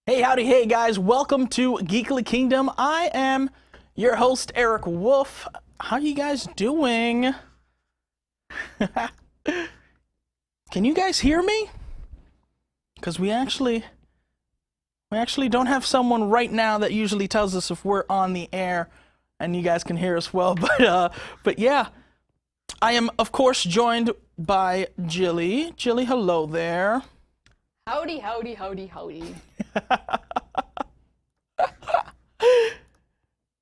Hey, howdy, hey guys, welcome to Geekly Kingdom. I am your host, Eric Wolf. How you guys doing? Can you guys hear me? Because we actually don't have someone right now that usually tells us if we're on the air, and you guys can hear us well, but yeah. I am, of course, joined by Jilly. Jilly, hello there. Howdy, howdy, howdy, howdy.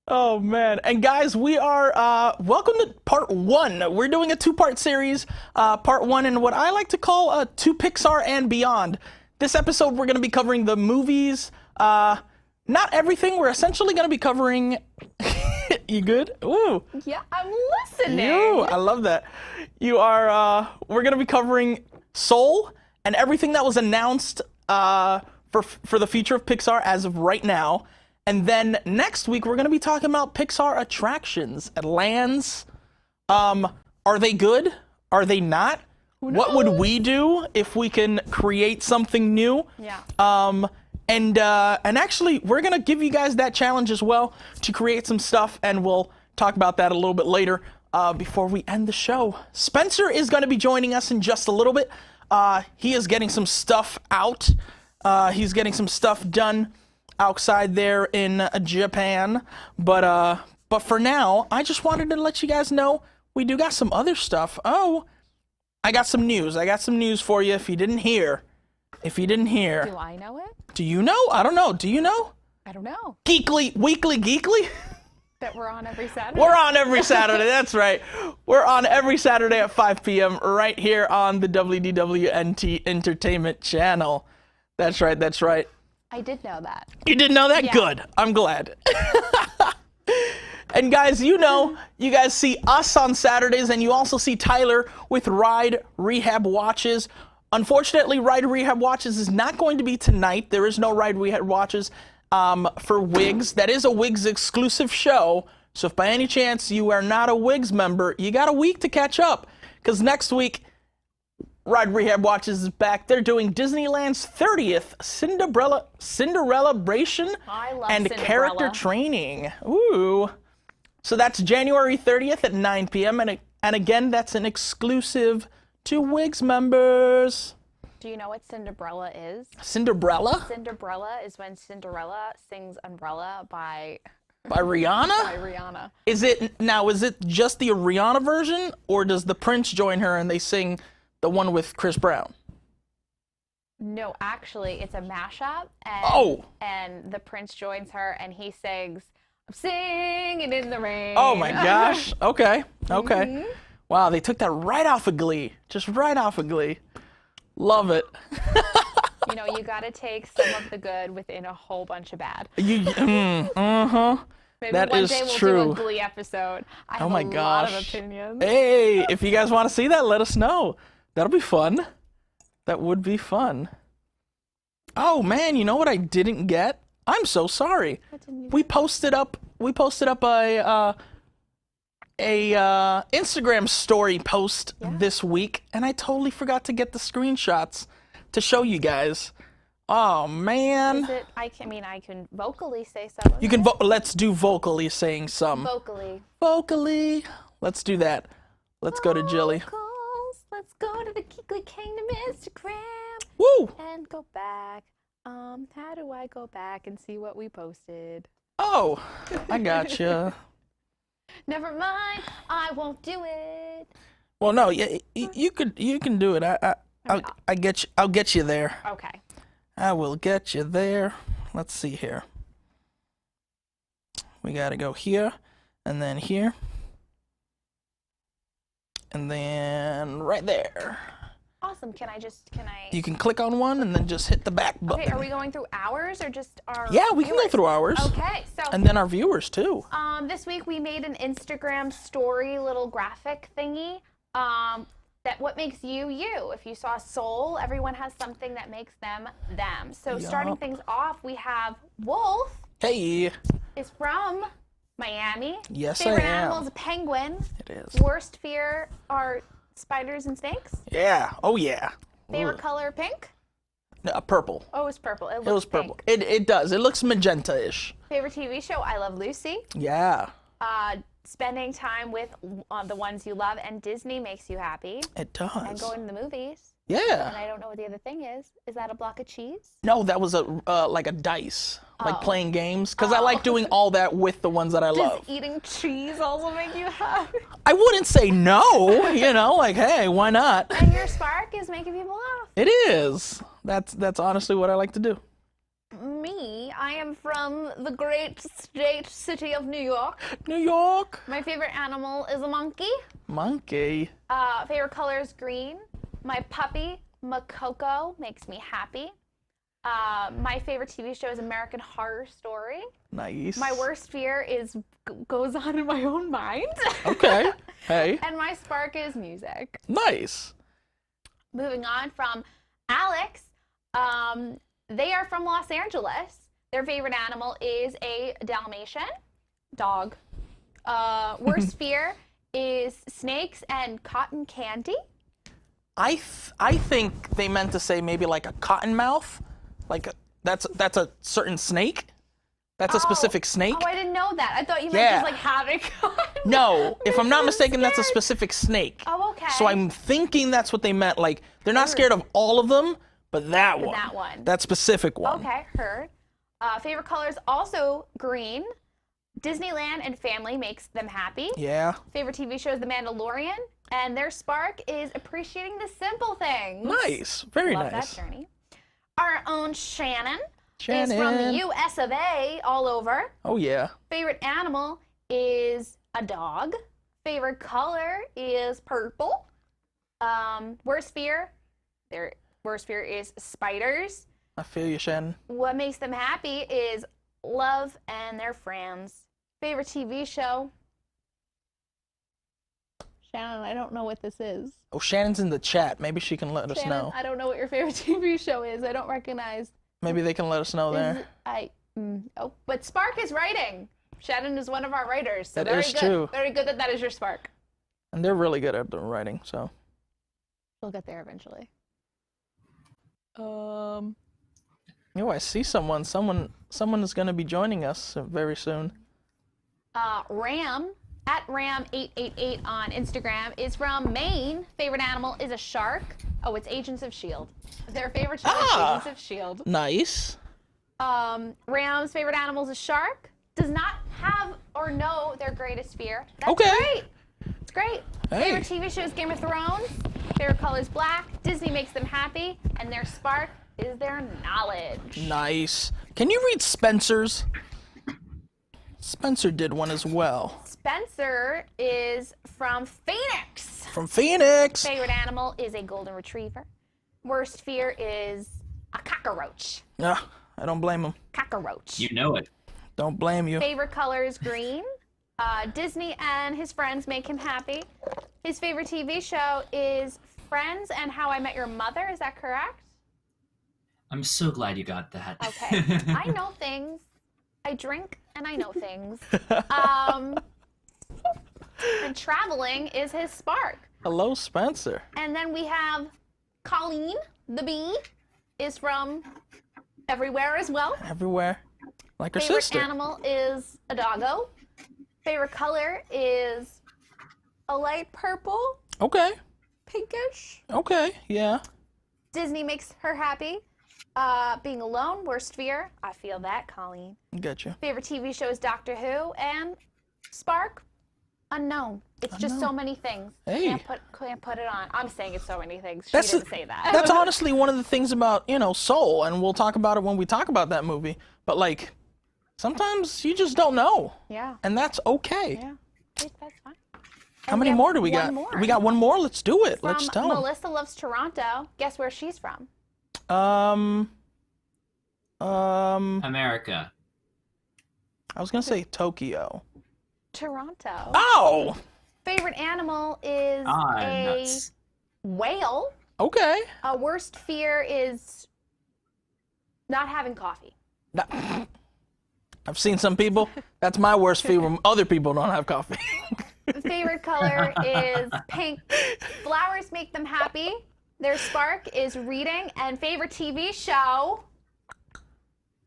Oh man, and guys, we are welcome to part one. We're doing a two-part series, part one, and what I like to call to Pixar and beyond. This episode we're going to be covering the movies, not everything. We're essentially going to be covering you good? Ooh. Yeah, I'm listening. Ooh, I love that. You are we're going to be covering Soul and everything that was announced for the future of Pixar as of right now. And then next week, we're going to be talking about Pixar attractions and lands. Are they good? Are they not? What would we do if we can create something new? Yeah. And actually, we're going to give you guys that challenge as well to create some stuff, and we'll talk about that a little bit later before we end the show. Spencer is going to be joining us in just a little bit. He is getting some stuff out. He's getting some stuff done outside there in Japan, but for now, I just wanted to let you guys know we do got some other stuff. Oh, I got some news. I got some news for you if you didn't hear. Do I know it? Do you know? I don't know. Do you know? I don't know. Weekly Geekly? That we're on every Saturday? We're on every Saturday, that's right. We're on every Saturday at 5 p.m. right here on the WDWNT Entertainment Channel. That's right, that's right. I did know that. You didn't know that? Yeah. Good. I'm glad. And guys, you guys see us on Saturdays, and you also see Tyler with Ride Rehab Watches. Unfortunately, Ride Rehab Watches is not going to be tonight. There is no Ride Rehab Watches for WIGS. That is a WIGS exclusive show. So if by any chance you are not a WIGS member, you got a week to catch up. Because next week, Ride Rehab Watches is back. They're doing Disneyland's 30th Cinderella-bration and character training. Ooh. So that's January 30th at 9 p.m. And again, that's an exclusive to WIGS members. Do you know what Cinderella is? Cinderella? Cinderella is when Cinderella sings Umbrella by Rihanna? By Rihanna. Is it just the Rihanna version, or does the Prince join her and they sing the one with Chris Brown? No, actually, it's a mashup. And the Prince joins her and he sings, "I'm singing in the rain." Oh my gosh. Okay. Mm-hmm. Wow, they took that right off of Glee. Just right off of Glee. Love it. You know, you gotta take some of the good within a whole bunch of bad. Maybe that one day we'll true. do a Glee episode. I have a lot of opinions. Hey, if you guys want to see that, let us know. That'll be fun. That would be fun. Oh man, you know what I didn't get? I'm so sorry. We posted up a Instagram story post this week, and I totally forgot to get the screenshots to show you guys. Oh man. I can vocally say some. You can let's do vocally saying some. Vocally. Let's do that. Let's go to Jilly. Let's go to the Geekly Kingdom Instagram. Woo! And go back. How do I go back and see what we posted? Oh, I gotcha. Never mind, I won't do it. Well, no, you can do it. I'll get you there. Okay. I will get you there. Let's see here. We gotta go here, and then here, and then right there. Awesome. Can I? You can click on one and then just hit the back button. Okay, are we going through ours or just our Yeah, we viewers? can go through ours. Okay, so. And then our viewers too. This week we made an Instagram story little graphic thingy. That what makes you, you. If you saw Soul, everyone has something that makes them, them. So starting things off, we have Wolf. Hey. Is from Miami. Yes, Favorite I am. animal is a penguin. It is. Worst fear are spiders and snakes. Yeah. Oh, yeah. Favorite color, pink. Purple. Oh, it's purple. It It was looks purple. pink. It does. It looks magenta-ish. Favorite TV show? I Love Lucy. Yeah, Spending time with the ones you love, and Disney makes you happy. it does. And going to the movies. Yeah. And I don't know what the other thing is. Is that a block of cheese? No, that was a like a dice, like Oh. playing games, because I like doing all that with the ones that I love. Does eating cheese also make you happy? I wouldn't say no, you know, like, hey, why not? And your spark is making people laugh. It is. That's honestly what I like to do. Me, I am from the great state city of New York. New York. My favorite animal is a monkey. Monkey. Favorite color is green. My puppy, Makoko, makes me happy. My favorite TV show is American Horror Story. Nice. My worst fear is goes on in my own mind. Okay. Hey. And my spark is music. Nice. Moving on from Alex, they are from Los Angeles. Their favorite animal is a Dalmatian dog. Worst fear is snakes and cotton candy. I think they meant to say maybe like a cottonmouth, like that's a certain snake. That's a specific snake. Oh, I didn't know that. I thought you meant Yeah. just like having cotton. No, if I'm not so mistaken, that's a scared. specific snake. Oh, okay. So I'm thinking that's what they meant. Like they're not scared of all of them, but that one. That one. That specific one. Okay, heard. Favorite color is also green. Disneyland and family makes them happy. Yeah. Favorite TV show is The Mandalorian, and their spark is appreciating the simple things. Nice. Very Love nice. that journey. Our own Shannon is from the Shannon. US of A, all over. Oh yeah. Favorite animal is a dog. Favorite color is purple. Worst fear, their worst fear is spiders. I feel you, Shannon. What makes them happy is love and their friends. Favorite TV show? Shannon, I don't know what this is. Oh, Shannon's in the chat. Maybe she can let us Shannon, know. I don't know what your favorite TV show is. I don't recognize. Maybe they can let us know there. But Spark is writing. Shannon is one of our writers. So That very is good. true. Very good that is your Spark. And they're really good at the writing, so. We'll get there eventually. Oh, I see someone. Someone is going to be joining us very soon. Ram, at Ram888 on Instagram, is from Maine. Favorite animal is a shark. Oh, it's Agents of S.H.I.E.L.D. Their favorite show is Agents of S.H.I.E.L.D. Nice. Ram's favorite animal is a shark. Does not have or know their greatest fear. That's Okay. great. It's great. Hey. Favorite TV show is Game of Thrones. Favorite color is black. Disney makes them happy. And their spark is their knowledge. Nice. Can you read Spencer's? Spencer did one as well. Spencer is from Phoenix. From Phoenix. Favorite animal is a golden retriever. Worst fear is a cockroach. Yeah, I don't blame him. Cockroach. You know it. Don't blame you. Favorite color is green. Disney and his friends make him happy. His favorite TV show is Friends and How I Met Your Mother. Is that correct? I'm so glad you got that. Okay. I know things. I drink and I know things. And traveling is his spark. Hello, Spencer. And then we have Colleen, the bee, is from everywhere as well. Everywhere. Like her Favorite sister. animal is a doggo. Favorite color is a light purple, Okay. pinkish. Okay. Yeah. Disney makes her happy. Being alone, worst fear. I feel that, Colleen. Gotcha. Favorite TV show is Doctor Who and Spark. Unknown. It's just so many things. Hey. Can't put it on. I'm saying it's so many things. She That's didn't say that. That's honestly one of the things about, Soul, and we'll talk about it when we talk about that movie. But like, sometimes you just don't know. Yeah. And that's okay. Yeah. That's fine. How many more do we got? One more. We got one more. Let's do it. Let's From tell 'em. Melissa Loves Toronto. Guess where she's from? America. I was gonna say Tokyo. Toronto. Oh, Favorite animal is a Nuts. whale. okay. Worst fear is not having coffee. Nah. I've seen some people. That's my worst fear when other people don't have favorite Favorite color is pink. Flowers make them happy. Their spark is reading, and favorite TV show,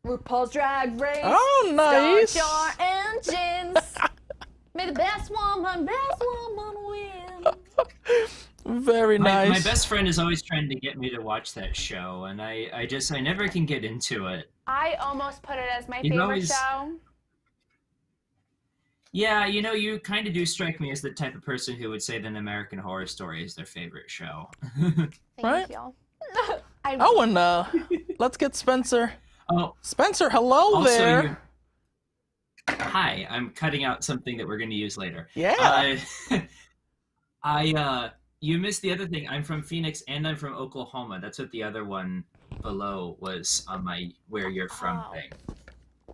RuPaul's Drag Race. Oh, nice. Start your engines. May the best woman win. Very nice. My best friend is always trying to get me to watch that show, and I never can get into it. I almost put it as my You've favorite always- show. Yeah, you kind of do strike me as the type of person who would say that American Horror Story is their favorite show. Thank Right? you. Oh, and let's get Spencer. Oh, Spencer, hello also, there. hi, I'm cutting out something that we're going to use later. Yeah. You missed the other thing. I'm from Phoenix and I'm from Oklahoma. That's what the other one below was on my where you're from Oh. thing.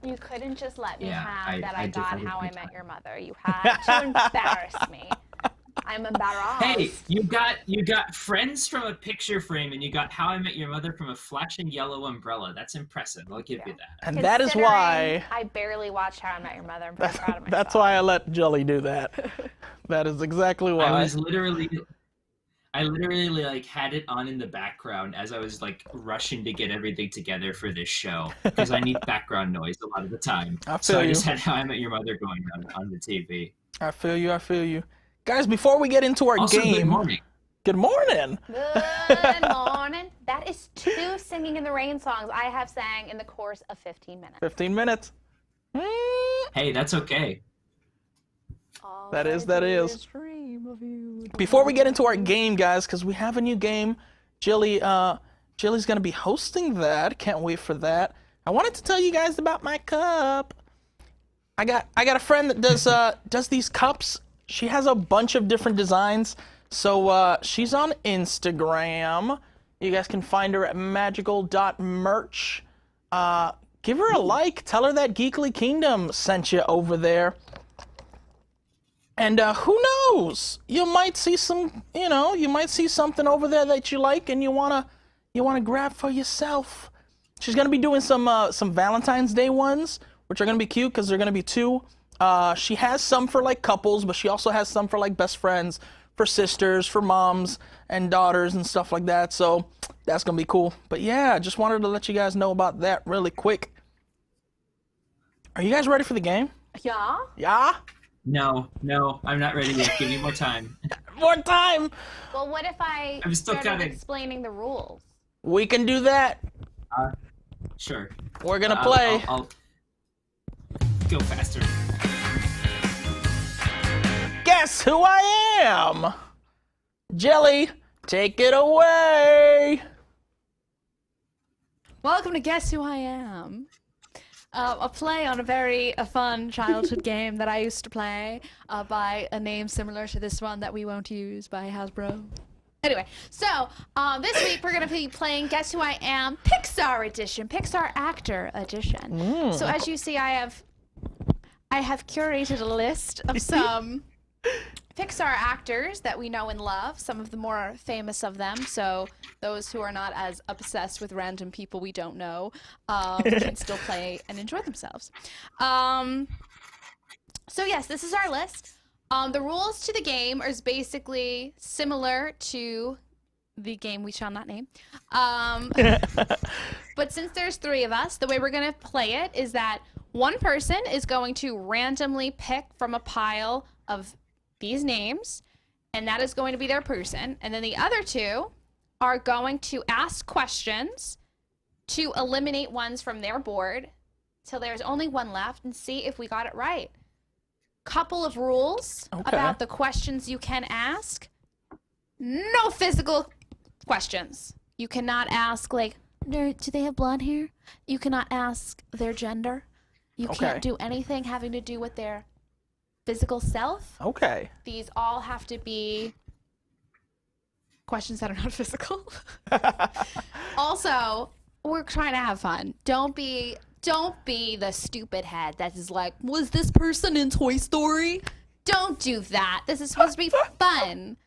You couldn't just let me Yeah, have that I I did got have a How I good Met time. Your Mother. You had to embarrass me. I'm embarrassed. Hey, you got Friends from a picture frame, and you got How I Met Your Mother from a flashing yellow umbrella. That's impressive. I'll give you that. And that is why. Considering I barely watched How I Met Your Mother. I'm pretty proud of myself. That's why I let Jelly do that. That is exactly why. I literally like had it on in the background as I was like rushing to get everything together for this show because I need background noise a lot of the time. I So feel I you. just had How I Met Your Mother going on the TV. I feel you. I feel you. Guys, before we get into our Also, game. good morning. Good morning. Good morning. That is 2 Singing in the Rain songs I have sang in the course of 15 minutes. 15 minutes. Hey, that's okay. All That I is. do dream of you. Before we get into our game, guys, because we have a new game, Jilly's gonna be hosting that. Can't wait for that. I wanted to tell you guys about my cup. I got a friend that does these cups. She has a bunch of different designs. So she's on Instagram. You guys can find her at magical.merch. Give her a like. Tell her that Geekly Kingdom sent you over there. And who knows? You might see something over there that you like and you wanna grab for yourself. She's gonna be doing some Valentine's Day ones, which are gonna be cute because they're gonna be 2. She has some for like couples, but she also has some for like best friends, for sisters, for moms and daughters and stuff like that. So that's gonna be cool. But yeah, just wanted to let you guys know about that really quick. Are you guys ready for the game? Yeah? Yeah? No, I'm not ready yet. Give me more time. More time! Well, what if I I'm still started counting. explaining the rules? We can do that. Sure. We're gonna play. I'll go faster. Guess who I am? Jelly, take it away. Welcome to Guess Who I Am. A play on a very fun childhood game that I used to play by a name similar to this one that we won't use by Hasbro. Anyway, so this week we're going to be playing Guess Who I Am Pixar Edition, Pixar Actor Edition. So as you see, I have curated a list of some Pixar actors that we know and love, some of the more famous of them, so those who are not as obsessed with random people we don't know can still play and enjoy themselves. So yes, this is our list. The rules to the game is basically similar to the game we shall not name. But since there's 3 of us, the way we're going to play it is that one person is going to randomly pick from a pile of these names, and that is going to be their person. And then the other 2 are going to ask questions to eliminate ones from their board till there's only one left and see if we got it right. Couple of rules about the questions you can ask. No physical questions. You cannot ask, like, do they have blonde hair? You cannot ask their gender. You can't do anything having to do with their physical self. Okay. These all have to be Questions that are not physical. also, we're trying to have fun. Don't be the stupid head that is like, was this person in Toy Story? Don't do that. This is supposed to be fun.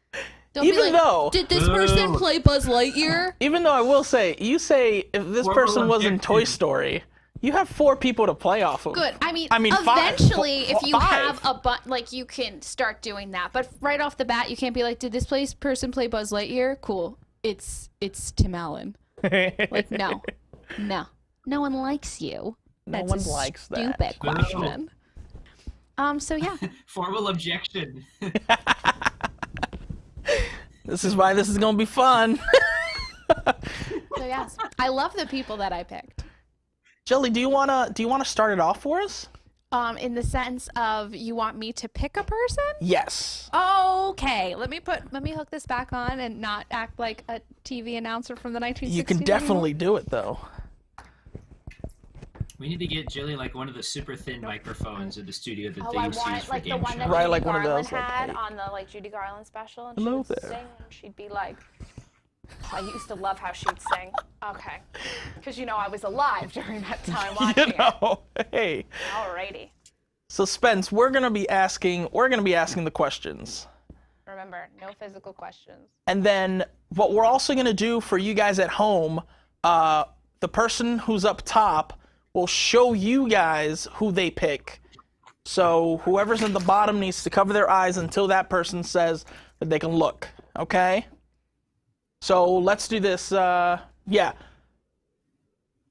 Don't Even be like, though- did this person play Buzz Lightyear? Even though I will say, you say if this person was in Toy Story, you have 4 people to play off of. Good. I mean, 5. eventually, if you 5. have a like, you can start doing that. But right off the bat, you can't be like, did this person play Buzz Lightyear? Cool. it's Tim Allen. Like, no. No one likes you. No That's one a likes that. stupid question. So yeah. Formal objection. This is why this is gonna be fun. So yes, I love the people that I picked. Jelly, do you wanna start it off for us? In the sense of you want me to pick a person? Yes. Okay, let me hook this back on and not act like a TV announcer from the 1960s. You can definitely do it though. We need to get Jilly like one of the super thin microphones in the studio that Oh, they I used to use want for like the game one shows. that Right, Judy like one of Garland those, like, had hey. on the like Judy Garland special, and Hello she would there. sing, and she'd be like, I used to love how she'd sing. Okay, because I was alive during that time watching Hey. it. Alrighty. So Spence, we're gonna be asking the questions. Remember, no physical questions. And then what we're also gonna do for you guys at home, the person who's up top will show you guys who they pick. So whoever's at the bottom needs to cover their eyes until that person says that they can look. Okay? So let's do this. Yeah.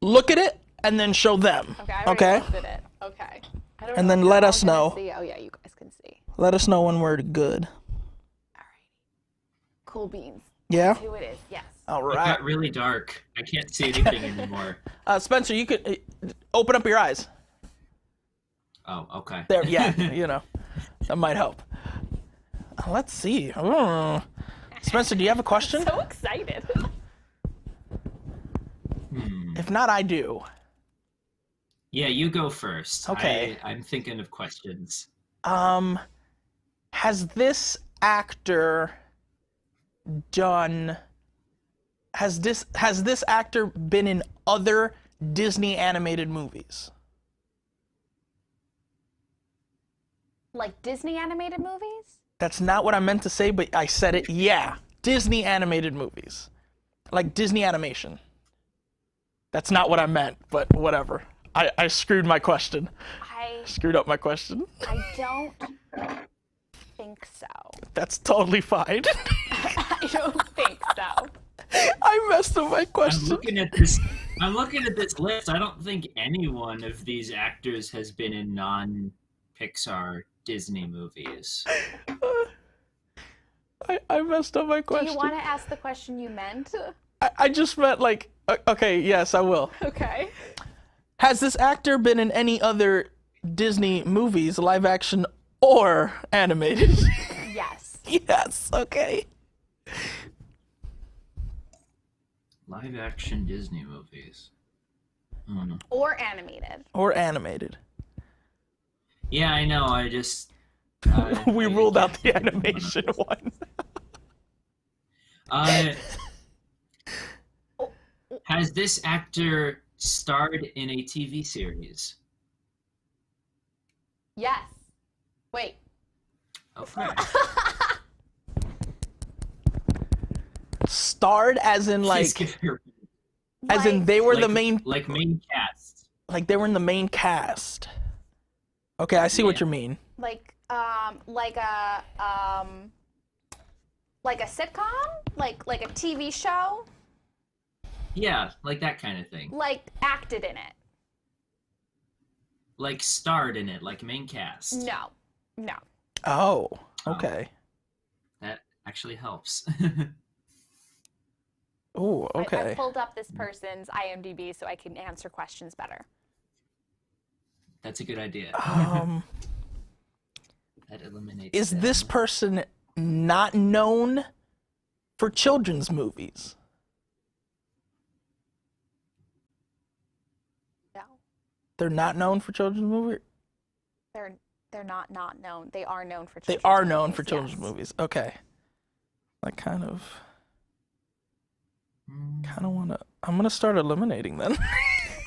Look at it and then show them. Okay, I already looked at it. Okay. I don't And know then if let you're us all gonna know. see. Oh yeah, you guys can see. Let us know when we're good. Alrighty. Cool beans. Yeah? That's who it is. Yes. All It right. got really dark. I can't see anything anymore. Spencer, you could open up your eyes. Oh, okay. There, yeah, that might help. Let's see. Spencer, do you have a question? So excited. If not, I do. Yeah, you go first. Okay. I'm thinking of questions. Has this actor has this actor been in other Disney animated movies? Like Disney animated movies? That's not what I meant to say, but I said it. Yeah, Disney animated movies. Like Disney animation. That's not what I meant, but whatever. I screwed my question. Screwed up my question. I don't think so. That's totally fine. I don't think so. I messed up my question. I'm looking at this list. I don't think any one of these actors has been in non-Pixar Disney movies. I messed up my Do question. you want to ask the question you meant? I just meant like, okay, yes, I will. Okay. Has this actor been in any other Disney movies, live action or animated? Yes. Yes, okay. Live action Disney movies. Oh, no. Or animated. Or animated. Yeah, I know. I just We ruled out the animation one. Has this actor starred in a TV series? Yes. Wait. Okay. Starred as in like, Please give her- as in they were the like- main, like main cast. like they were in the main cast. Okay, I see what Yeah. you mean. like a sitcom? Like a TV show? Yeah, like that kind of thing. Like acted in it? Like starred in it, like main cast. No. No. Oh, okay. That actually helps. Oh, I okay. pulled up this person's IMDb so I can answer questions better. That's a good idea. That eliminates. Is them. this person not known for children's movies? No. They're not known for children's movies? They're not known. They are known for They children's are known movies, for children's yes. movies. Okay. I kind of want to... I'm going to start eliminating then.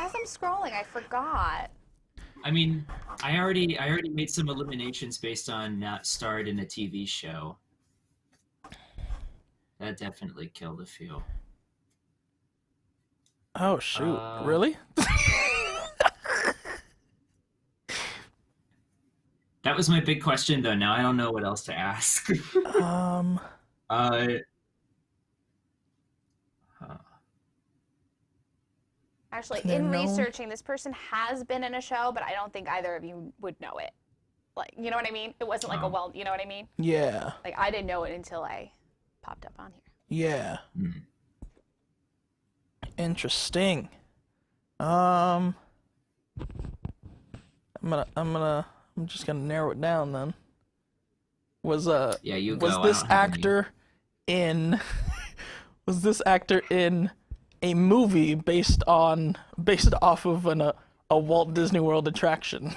As I'm scrolling, I forgot. I mean, I already made some eliminations based on not starred in a TV show. That definitely killed a few. Oh, shoot. Really? That was my big question, though. Now I don't know what else to ask. Actually, They're in known. researching, this person has been in a show, but I don't think either of you would know it. Like, you know what I mean? It wasn't like you know what I mean? Yeah. Like, I didn't know it until I popped up on here. Yeah. Hmm. Interesting. I'm just gonna narrow it down then. Was Yeah, you was go. I this don't have any. actor in was this actor in a movie based off of a Walt Disney World attraction?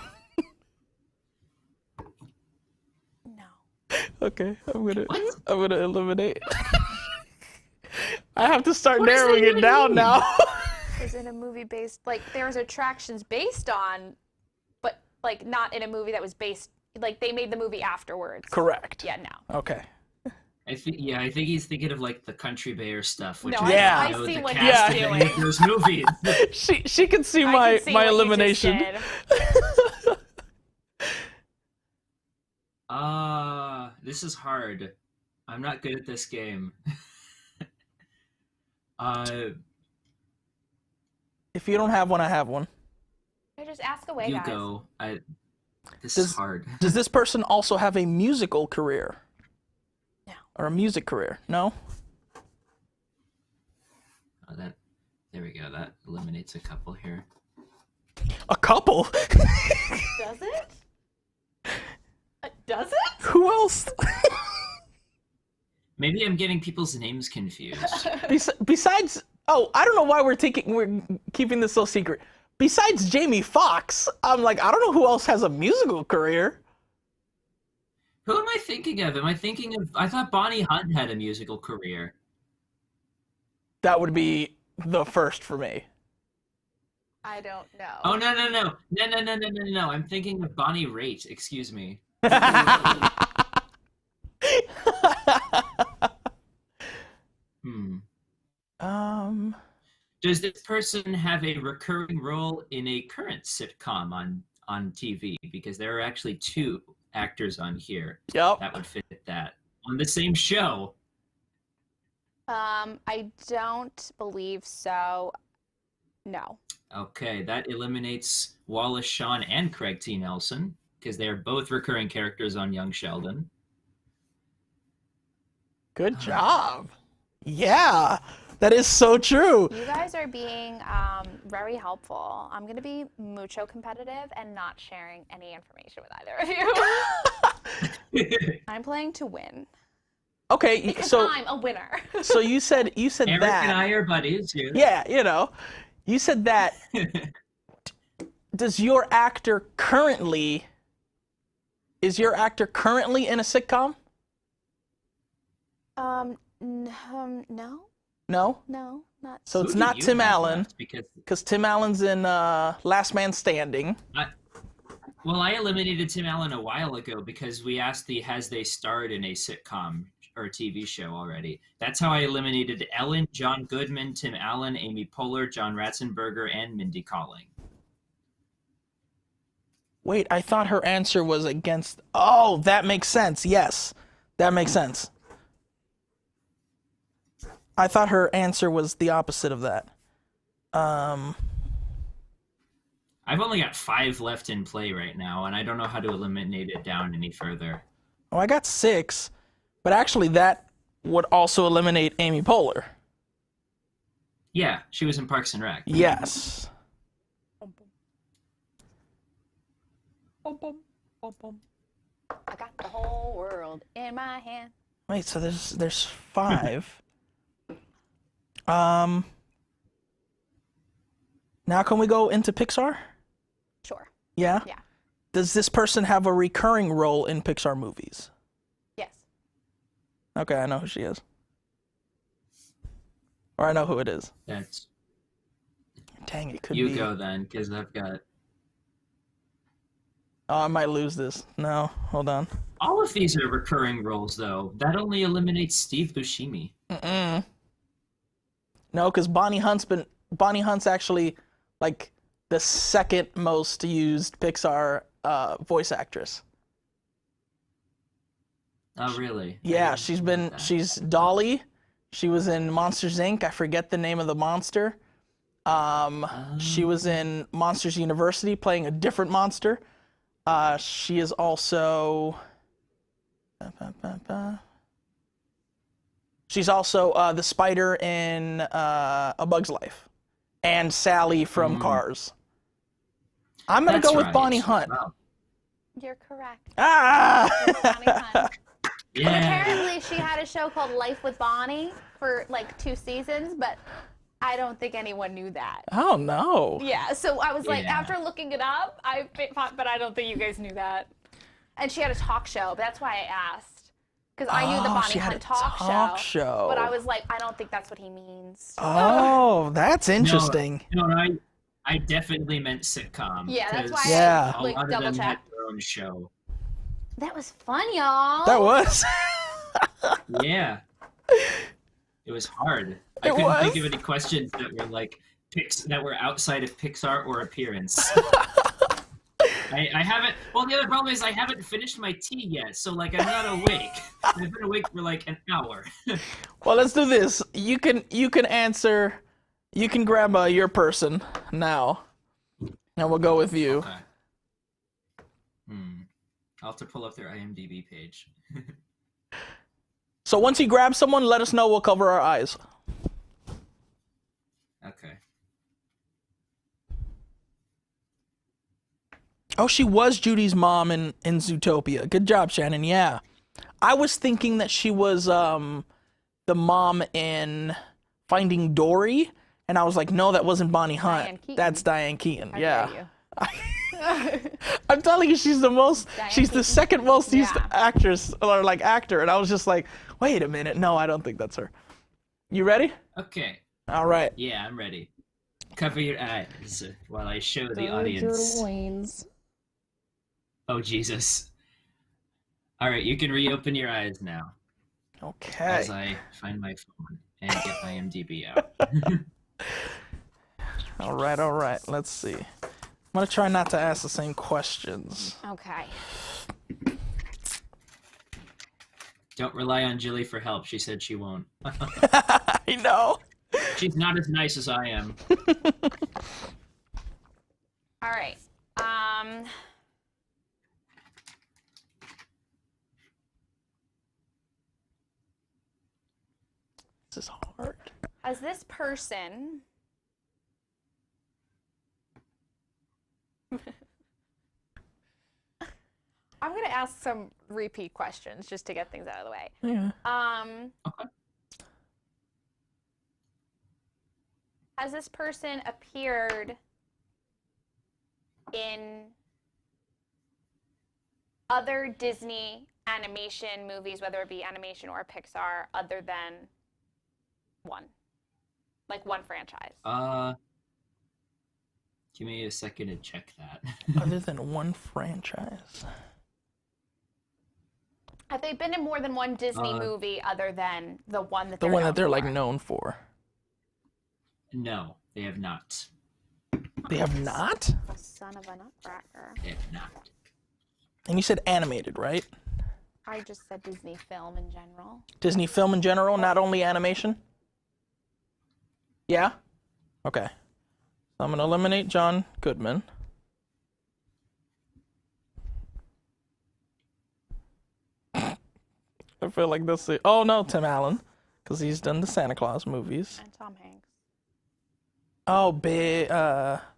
No. Okay, I'm gonna eliminate. I have to start What does that narrowing it even down mean? now. Was in a movie based, like, there's attractions based on, but, like, not in a movie that was based, like, they made the movie afterwards. Correct. Yeah, no. Okay. I think he's thinking of like the Country Bear stuff, which No, Yeah. I know see the what cast he's of doing. any of those movies. She can see I my can see my what you just elimination. did. This is hard. I'm not good at this game. If you don't have one, I have one. I just ask away, You guys. go. This is hard. Does this person also have a musical career? No. Or a music career? No? Oh, there we go. That eliminates a couple here. A couple? Does it? Does it? Who else? Maybe I'm getting people's names confused. Besides, oh, I don't know why we're keeping this so secret. Besides Jamie Foxx, I'm like, I don't know who else has a musical career. Who am I thinking of? I thought Bonnie Hunt had a musical career. That would be the first for me. I don't know. Oh, no. I'm thinking of Bonnie Raitt. Excuse me. Does this person have a recurring role in a current sitcom on TV? Because there are actually two actors on here Yep. that would fit that. On the same show. I don't believe so. No. Okay, that eliminates Wallace Shawn and Craig T. Nelson, because they're both recurring characters on Young Sheldon. Good job. Yeah, that is so true. You guys are being very helpful. I'm going to be mucho competitive and not sharing any information with either of you. I'm playing to win. Okay, Because so I'm a winner. so you said Eric that. and I are buddies. Yeah, you said that. Is your actor currently in a sitcom? No. No. No, not. So Who it's do not you Tim have Allen, left? because Tim Allen's in Last Man Standing. I eliminated Tim Allen a while ago because we asked has they starred in a sitcom or TV show already. That's how I eliminated Ellen, John Goodman, Tim Allen, Amy Poehler, John Ratzenberger, and Mindy Kaling. Wait, I thought her answer was against. Oh, that makes sense. Yes, that makes sense. I thought her answer was the opposite of that. I've only got 5 left in play right now, and I don't know how to eliminate it down any further. Oh, I got 6, but actually that would also eliminate Amy Poehler. Yeah, she was in Parks and Rec. Yes. I got the whole world in my hand. Wait, so there's 5. Now can we go into Pixar? Sure. Yeah? Yeah. Does this person have a recurring role in Pixar movies? Yes. Okay, I know who she is. Or I know who it is. That's Dang, it could you be. go then, because I've got Oh, I might lose this. No, hold on. all of these are recurring roles though. That only eliminates Steve Buscemi. Mm-mm. No, because Bonnie Hunt's actually like the second most used Pixar voice actress. Oh really? Yeah, I didn't know that. she's Dolly. She was in Monsters Inc. I forget the name of the monster. She was in Monsters University playing a different monster. She is also... She's also the spider in A Bug's Life. And Sally from Cars. I'm going to go with Bonnie Hunt. Wow. You're correct. Ah! Bonnie Hunt. Yeah. And apparently she had a show called Life with Bonnie for like 2 seasons, but I don't think anyone knew that. Oh, no. Yeah, so I was like, Yeah. after looking it up, but I don't think you guys knew that. And she had a talk show, but that's why I asked. Because I knew the Oh, Bonnie she had Hunt a talk talk show. But I was like, I don't think that's what he means. Oh, that's interesting. No, I definitely meant sitcom. Yeah, that's why Yeah. I A like lot of double them had checked. their own show. That was fun, y'all. That was. Yeah. It was hard. I It couldn't think was? of any questions that were like that were outside of Pixar or appearance. I haven't. Well, the other problem is I haven't finished my tea yet, so like I'm not awake. I've been awake for like an hour. Well, let's do this. You can answer. You can grab your person now, and we'll go with you. Okay. I'll have to pull up their IMDb page. So once he grabs someone, let us know. We'll cover our eyes. Okay. Oh, she was Judy's mom in Zootopia. Good job, Shannon. Yeah, I was thinking that she was the mom in Finding Dory, and I was like, no, that wasn't Bonnie Diane Hunt. Keaton. That's Diane Keaton. How Yeah. dare you. I'm telling you, she's the most. Diane She's the Keaton. second most used Yeah. actress or like actor, and I was just like, wait a minute, no, I don't think that's her. You ready? Okay. All right. Yeah, I'm ready. Cover your eyes while I show the audience. loins. Oh, Jesus. All right, you can reopen your eyes now Okay. as I find my phone and get my IMDb out. All right. All right. Let's see. I'm gonna try not to ask the same questions. Okay. Don't rely on Jilly for help. She said she won't. I know. She's not as nice as I am. All right. This is hard. Has this person I'm going to ask some repeat questions just to get things out of the way. Yeah. Okay. Has this person appeared in other Disney animation movies, whether it be animation or Pixar, other than one? Like one franchise? Give me a second to check that. Other than one franchise. Have they been in more than one Disney movie other than the one that The they're one known that they're like for? known for. No, they have not. They have not? The son of a nutcracker. They have not. And you said animated, right? I just said Disney film in general. Disney film in general, not only animation? Yeah? Okay. So I'm going to eliminate John Goodman. I feel like this is... Oh, no, Tim Allen. Because he's done the Santa Claus movies. And Tom Hanks. Oh,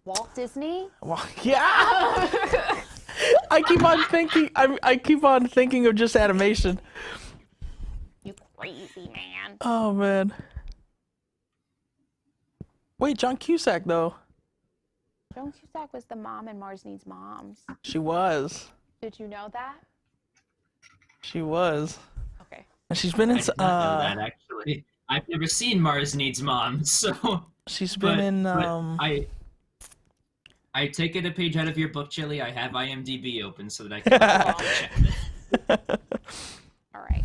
Walt Disney? well, yeah! I keep on thinking... I keep on thinking of just animation. You crazy man. Oh, man. Wait, John Cusack, though. Joan Cusack was the mom in Mars Needs Moms. She was. Did you know that? She was. Okay. And she's been in... I did not know that, actually. I've never seen Mars Needs Mom, so... She's been in... But I take it a page out of your book, Chili. I have IMDb open so that I can check it. All right.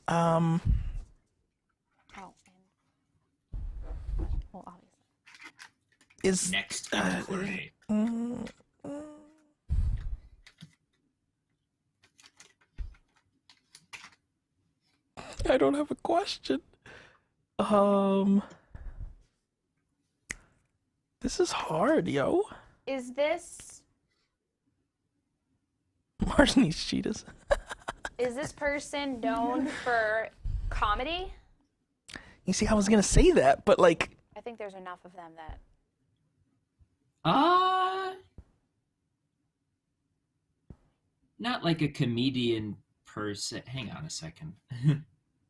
Um... Oh, well, obviously. Is... Next inquiry. I don't have a question. This is hard, yo. Is this Mars needs cheetahs. is this person known for comedy? You see, I was gonna say that, but like, I think there's enough of them that. Not like a comedian per se. Hang on a second.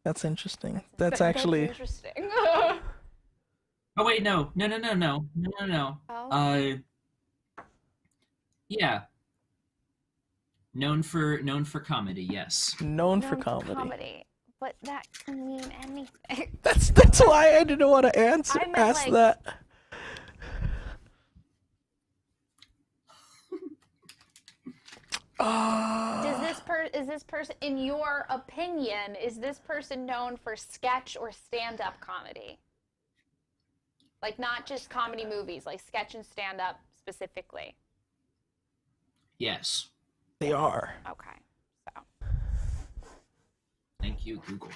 that's interesting. That's actually. interesting. Oh wait, no. Oh. Yeah. Known for comedy, yes. Known for comedy. But that can mean anything. That's why I didn't want to I meant, ask like- that. Is this person, in your opinion, is this person known for sketch or stand-up comedy? Like not just comedy movies, like sketch and stand-up specifically. Yes. They are. Okay. So. Thank you, Google.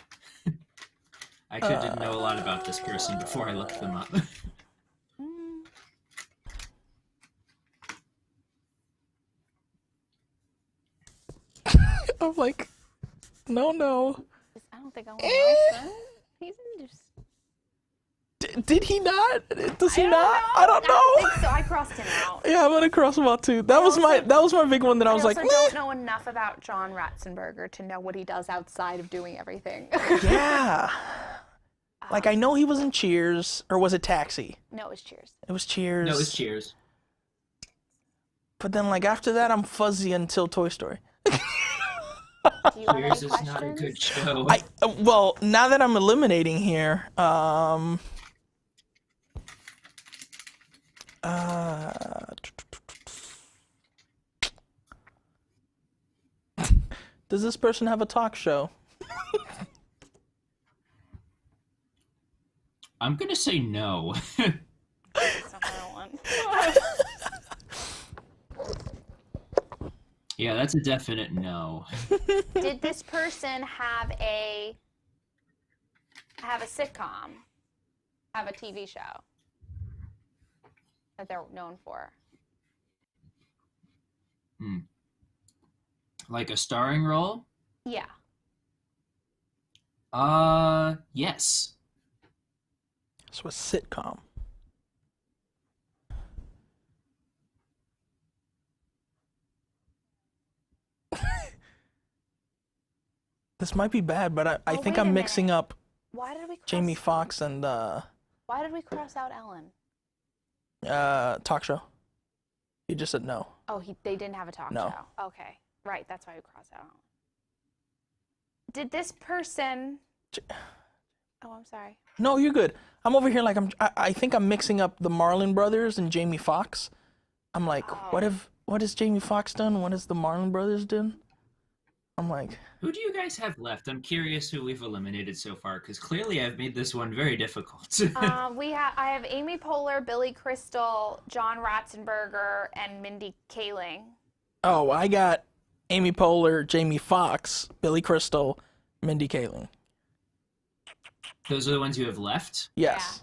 I actually didn't know a lot about this person before I looked them up. I'm like, no. I don't think I want Wilson. He's just. Did he not? Does he I don't not? know. I don't know. I don't think so. I crossed him out. Yeah, I'm gonna cross him out too. That was my big one that I was like, I also don't know enough about John Ratzenberger to know what he does outside of doing everything. yeah. Like I know he was in Cheers, or was it Taxi? No, it was Cheers. It was Cheers. No, it was Cheers. But then like after that, I'm fuzzy until Toy Story. Do you have any Cheers is questions? not a good show. Well, now that I'm eliminating here, does this person have a talk show? I'm gonna say no. That's not what I want. Yeah, that's a definite no. Did this person have a sitcom? Have a TV show that they're known for? Like a starring role? Yeah. Yes. So a sitcom. This might be bad, but I Oh, think wait a I'm mixing up Why did we cross Jamie Foxx and Why did we cross out Ellen? talk show. You just said no. Oh, they didn't have a talk No. show. Okay. Right, that's why we crossed out Ellen. Did this person Oh, I'm sorry. No, you're good. I'm over here like I think I'm mixing up the Marlon Brothers and Jamie Foxx. I'm like, what has Jamie Foxx done? What has the Marlon Brothers done? I'm like, Who do you guys have left? I'm curious who we've eliminated so far, because clearly I've made this one very difficult. I have Amy Poehler, Billy Crystal, John Ratzenberger, and Mindy Kaling. oh, I got Amy Poehler, Jamie Foxx, Billy Crystal, Mindy Kaling. Those are the ones you have left? Yes.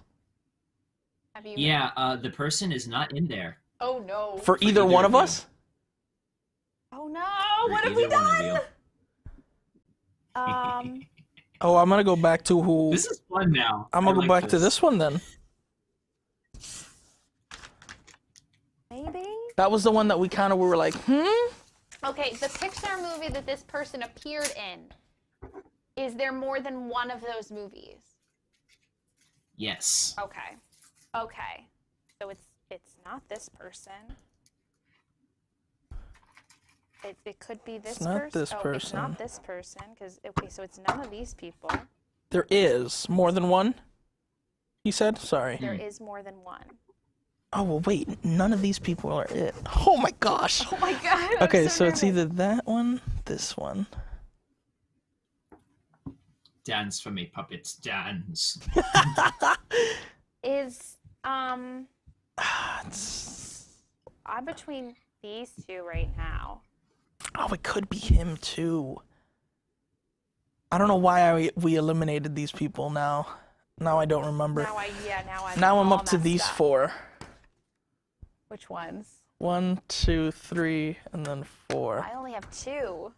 Have you? Yeah, the person is not in there. Oh no. For either one of you. us? Oh no. For What have we either one of done? you. Oh, I'm gonna go back to who. This is fun now. I'm I gonna go like back to this one then. Maybe. That was the one that we kind of were like, Okay, the Pixar movie that this person appeared in. Is there more than one of those movies? Yes. Okay. Okay. So it's not this person. It could be this not person. this It's person. not this person because okay, so it's none of these people. There is more than one. He said, sorry. There is more than one. Oh well, wait. None of these people are it. Oh my gosh. Oh my god. Okay, so it's either that one, this one. Dance for me, puppets, dance. Is It's- I'm between these two right now. Oh, it could be him too. I don't know why we eliminated these people now. Now I don't remember. Now I'm Now I'm all up to messed these up. four. Which ones? 1, 2, 3, and then 4. I only have 2.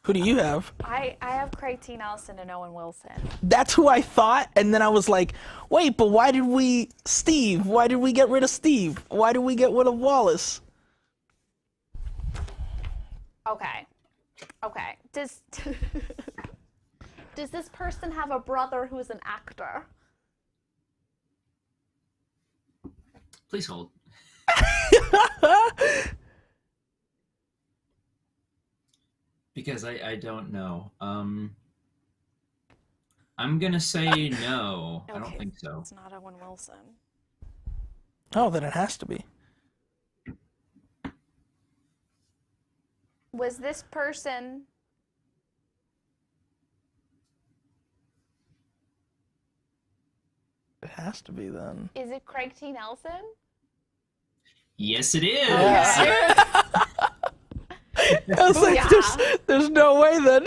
Who do you have? I have Craig T. Nelson and Owen Wilson. That's who I thought, and then I was like, wait, but why did we Why did we get rid of Steve? Why did we get rid of Wallace? Okay. Does does this person have a brother who's an actor? Please hold. Because I don't know. I'm gonna say no. I don't think so. It's not Owen Wilson. Oh, then it has to be. Was this person It has to be then. Is it Craig T. Nelson? Yes, it is. I was like, there's no way then.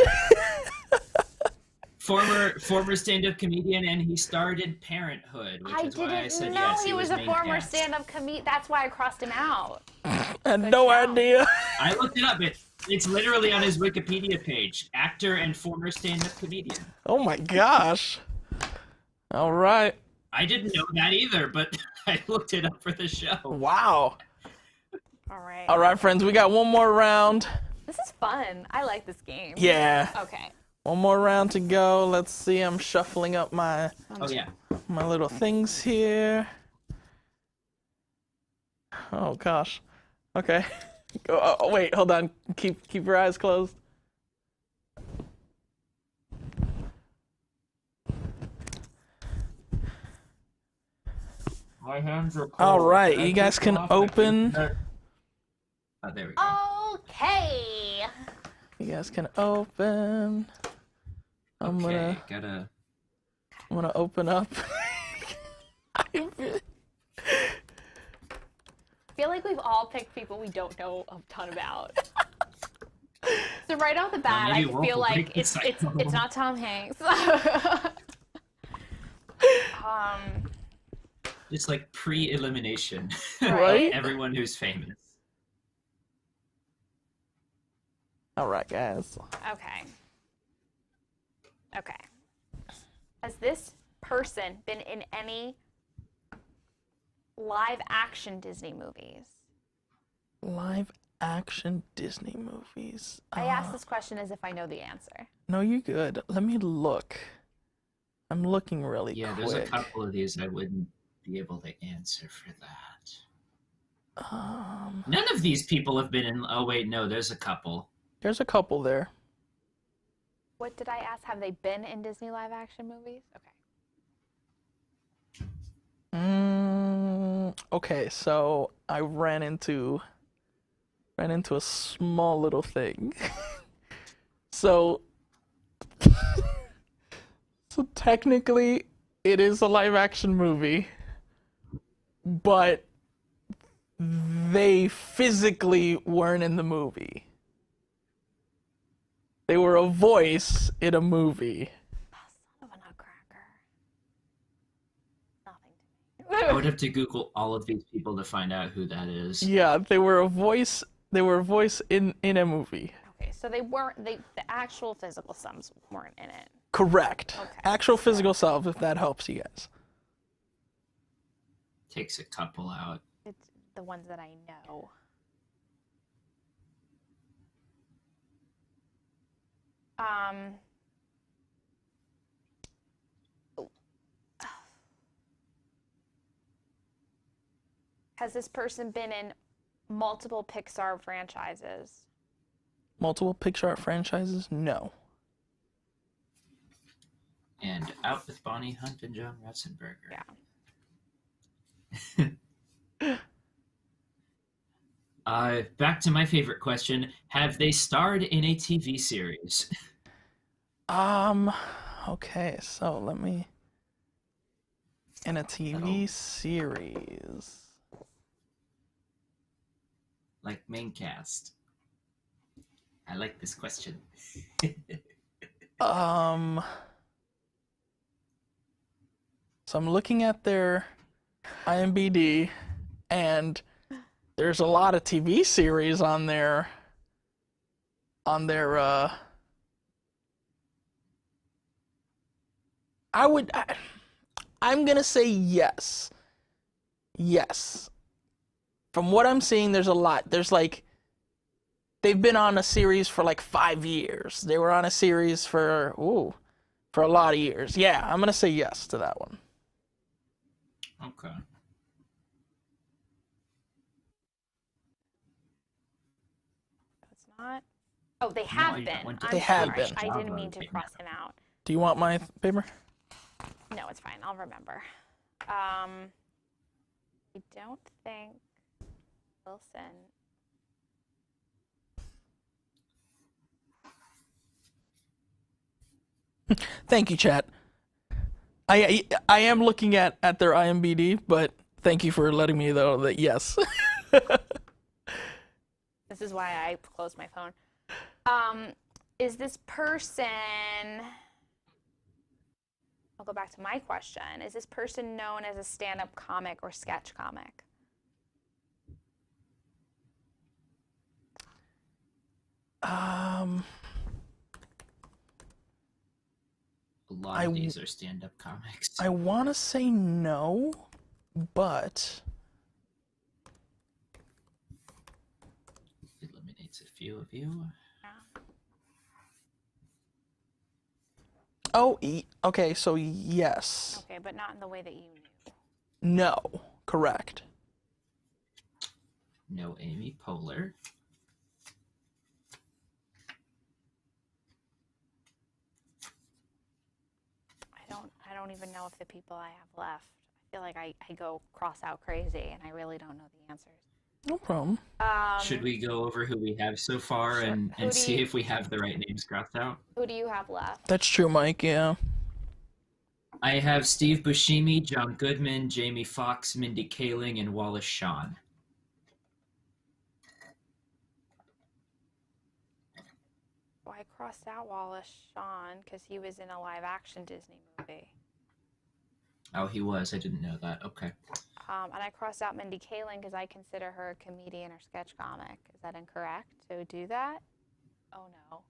Former stand-up comedian, and he starred in Parenthood, which is why I said yes. He was a main former cast. stand-up comedian. That's why I crossed him out. I had no idea. I looked it up. It's literally on his Wikipedia page. Actor and former stand-up comedian. Oh my gosh. All right. I didn't know that either, but I looked it up for the show. Wow. All right. All right, friends, we got one more round. This is fun. I like this game. Yeah. Okay. One more round to go. Let's see. I'm shuffling up my Oh, yeah. my little things here. Oh gosh. Okay. Oh, wait, hold on. Keep your eyes closed. My hands are cold. All right, you guys can open. Oh, there we go. Okay. You guys can open. I'm gonna open up. I feel like we've all picked people we don't know a ton about. So right off the bat, I feel like it's not Tom Hanks. Just like pre-elimination. Right? Everyone who's famous. All right, guys. Okay. Has this person been in any live action Disney movies? Live action Disney movies. I ask this question as if I know the answer. No, you're good. Let me look. I'm looking really quick. Yeah, there's a couple of these I wouldn't be able to answer for that. None of these people have been in. Oh wait, no, there's a couple. There's a couple there. What did I ask? Have they been in Disney live action movies? Okay. Okay, so I ran into a small little thing. So technically it is a live action movie, but they physically weren't in the movie. They were a voice in a movie. Son of a nutcracker. Nothing to me. I would have to Google all of these people to find out who that is. Yeah, they were a voice. They were a voice in a movie. Okay, so they weren't. The actual physical sums weren't in it. Correct. Okay. Actual physical self, if that helps you guys. Takes a couple out. It's the ones that I know. Has this person been in multiple Pixar franchises? Multiple Pixar franchises? No. And out with Bonnie Hunt and John Ratzenberger. Yeah. Back to my favorite question. Have they starred in a TV series? Okay, so let me... In a TV series. Like main cast. I like this question. So I'm looking at their IMBD, and there's a lot of TV series on their I'm gonna say yes. Yes. From what I'm seeing, there's a lot. There's like, they've been on a series for like 5 years. They were on a series for a lot of years. Yeah, I'm gonna say yes to that one. Okay. It's not. Oh, they have been. They have been. I didn't mean to cross him out. Do you want my paper? No, it's fine. I'll remember. I don't think Wilson. Thank you, chat. I am looking at their IMBD, but thank you for letting me know that yes. This is why I closed my phone. Is this person? I'll go back to my question. Is this person known as a stand-up comic or sketch comic? A lot of these are stand-up comics. I want to say no, but Eliminates a few of you. oh, okay, so yes. Okay, but not in the way that you knew. No, correct. No Amy Poehler. I don't even know if the people I have left. I feel like I go cross out crazy and I really don't know the answers. No problem. Should we go over who we have so far Sure. and see if we have the right names crossed out? Who do you have left? That's true, Mike, yeah. I have Steve Buscemi, John Goodman, Jamie Foxx, Mindy Kaling, and Wallace Shawn. Well, I crossed out Wallace Shawn because he was in a live-action Disney movie. Oh, he was. I didn't know that. Okay. And I crossed out Mindy Kaling because I consider her a comedian or sketch comic. Is that incorrect? To do that? Oh, no.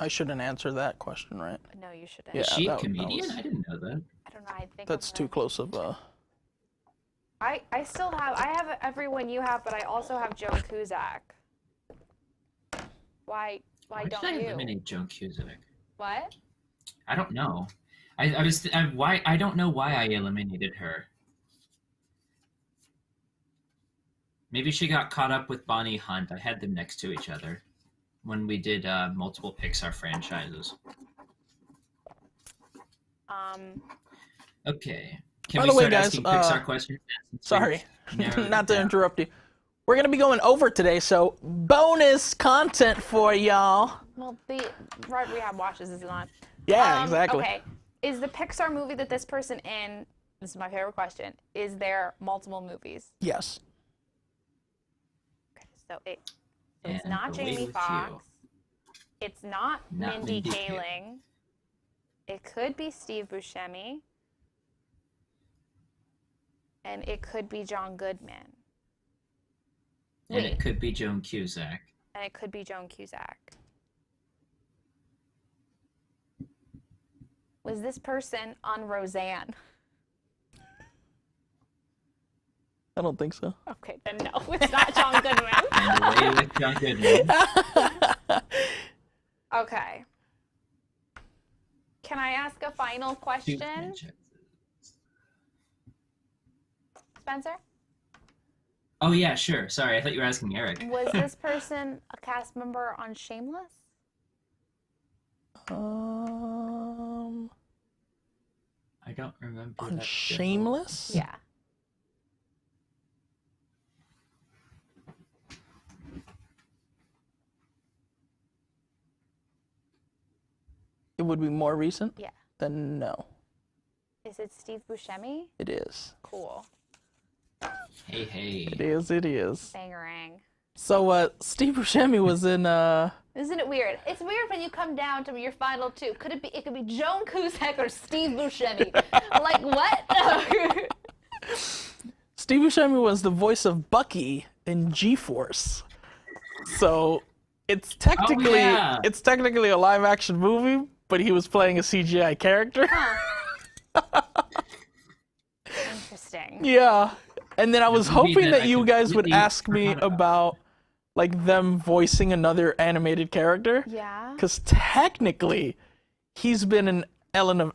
I shouldn't answer that question, right? No, you shouldn't. Yeah, Is she a that comedian? was- I didn't know that. I don't know. I think That's I'm too gonna- close of a... I still have... I have everyone you have, but I also have Joan Cusack. Why Why don't did I you? eliminate Joan Cusack? What? I don't know. I don't know why I eliminated her. Maybe she got caught up with Bonnie Hunt. I had them next to each other when we did multiple Pixar franchises. Okay. Can By we the way, start guys, asking Pixar questions? Sorry, narrowed it not to down? interrupt you. We're going to be going over today, so bonus content for y'all. Well, the Right Rehab Watches is on. Yeah, exactly. Okay. Is the Pixar movie that this person in, this is my favorite question, is there multiple movies? Yes. Okay, so it's And not Away Jamie with Foxx. You. It's not Mindy Mindy Kaling. Kaling. It could be Steve Buscemi. And it could be John Goodman. And Wait. it could be Joan Cusack. And it could be Joan Cusack. Was this person on Roseanne? I don't think so. Okay, then no, it's not John Goodman. And Away with John Goodman. Okay. Can I ask a final Two question, franchises. Spencer? Oh yeah, sure. Sorry, I thought you were asking Eric. Was this person a cast member on Shameless? I don't remember On that show. Shameless? Yeah. It would be more recent? Yeah. Then no, Is it Steve Buscemi? it is. Cool. Hey, hey. It is. Bangarang. So, Steve Buscemi was in, Isn't it weird? It's weird when you come down to your final two. It could be Joan Cusack or Steve Buscemi. Like what? Steve Buscemi was the voice of Bucky in G-Force. So it's technically a live action movie, but he was playing a CGI character. Interesting. Yeah. And then I was hoping that I you guys would completely ask me forgot about like them voicing another animated character. Yeah. Because technically, he's been an Elena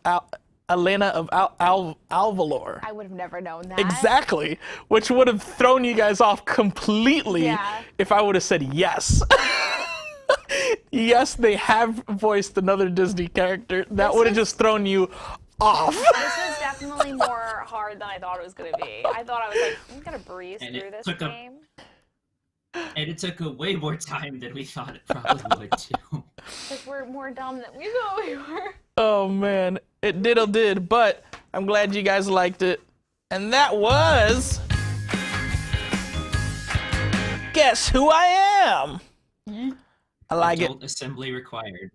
of Alvalor. I would have never known that. Exactly, which would have thrown you guys off completely if I would have said yes. Yes, they have voiced another Disney character. That would have just thrown you off. This was definitely more hard than I thought it was going to be. I thought I was like, I'm going to breeze through this game. And it took way more time than we thought it probably would, too. Because we're more dumb than we thought we were. Oh, man. It did, but I'm glad you guys liked it. And that was... Guess Who I Am? I like Adult assembly required.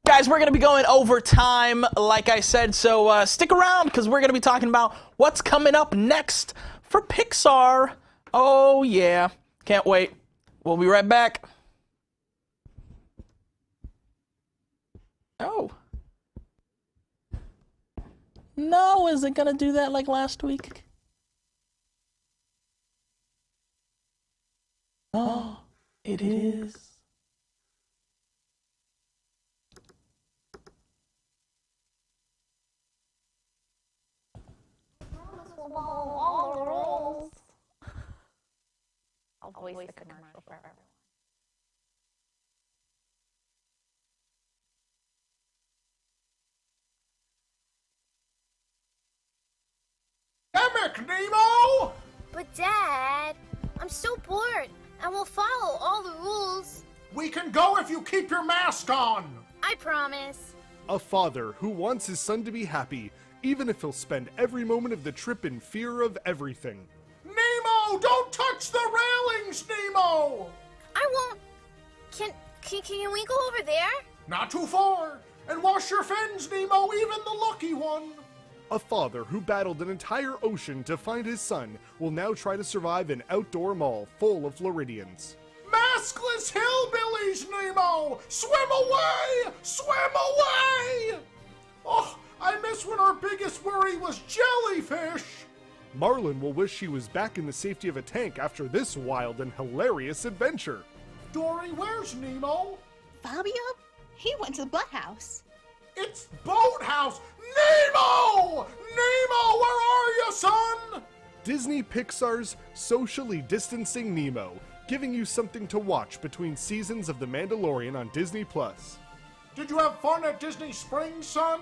Guys, we're going to be going over time, like I said, so stick around because we're going to be talking about what's coming up next for Pixar. Oh, yeah. Can't wait. We'll be right back. Oh. No, is it going to do that like last week? Oh, it is. All the rules. I'll voice the commercial for everyone. Emic, Nemo! But Dad, I'm so bored, and we'll follow all the rules. We can go if you keep your mask on! I promise. A father who wants his son to be happy, even if he'll spend every moment of the trip in fear of everything. Nemo, don't touch the railings, Nemo! I won't. Can we go over there? Not too far. And wash your fins, Nemo, even the lucky one. A father who battled an entire ocean to find his son will now try to survive an outdoor mall full of Floridians. Maskless hillbillies, Nemo! Swim away! Swim away! Oh, I miss when our biggest worry was jellyfish. Marlin will wish he was back in the safety of a tank after this wild and hilarious adventure. Dory, where's Nemo? Fabio? He went to the boathouse. It's Boathouse! Nemo! Nemo, where are you, son? Disney Pixar's Socially Distancing Nemo, giving you something to watch between seasons of The Mandalorian on Disney+. Did you have fun at Disney Springs, son?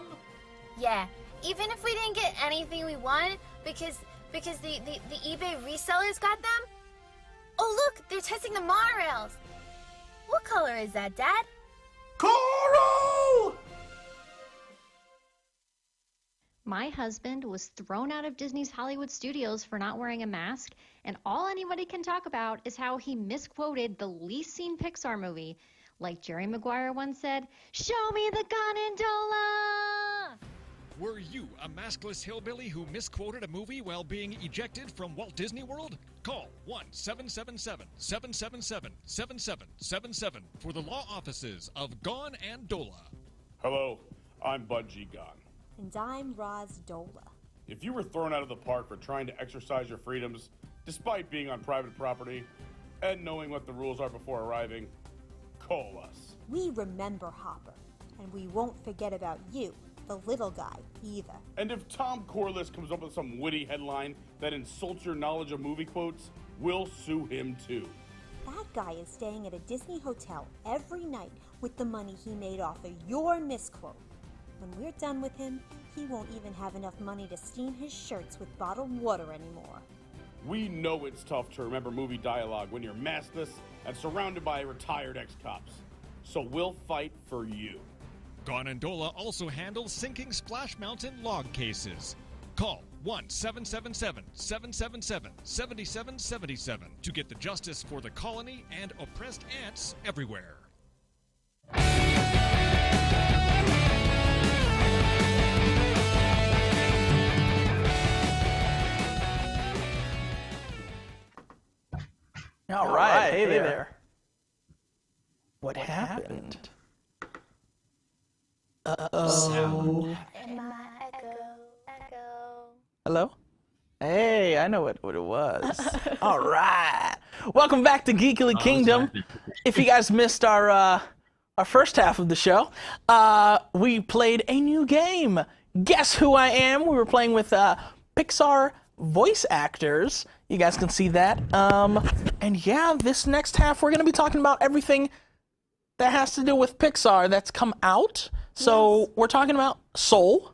Yeah. Even if we didn't get anything we wanted, because the eBay resellers got them. Oh look, they're testing the monorails. What color is that, Dad? Coral! My husband was thrown out of Disney's Hollywood studios for not wearing a mask, and all anybody can talk about is how he misquoted the least seen Pixar movie. Like Jerry Maguire once said, "Show me the gondola!" Were you a maskless hillbilly who misquoted a movie while being ejected from Walt Disney World? Call 1-777-777-7777 for the law offices of Gone and Dola. Hello, I'm Budgie Gone. And I'm Roz Dola. If you were thrown out of the park for trying to exercise your freedoms, despite being on private property, and knowing what the rules are before arriving, call us. We remember Hopper, and we won't forget about you, the little guy, either. And if Tom Corliss comes up with some witty headline that insults your knowledge of movie quotes, we'll sue him too. That guy is staying at a Disney hotel every night with the money he made off of your misquote. When we're done with him, he won't even have enough money to steam his shirts with bottled water anymore. We know it's tough to remember movie dialogue when you're maskless and surrounded by retired ex-cops. So we'll fight for you. Gone and Dola also handles sinking Splash Mountain log cases. Call 1-777-777-7777 to get the justice for the colony and oppressed ants everywhere. All right. Hey there. What happened? Uh-oh. Hello? Hey, I know what it was. All right. Welcome back to Geekly Kingdom. If you guys missed our first half of the show, we played a new game. Guess Who I Am? We were playing with Pixar voice actors. You guys can see that. And yeah, this next half, we're going to be talking about everything that has to do with Pixar that's come out. So we're talking about Soul.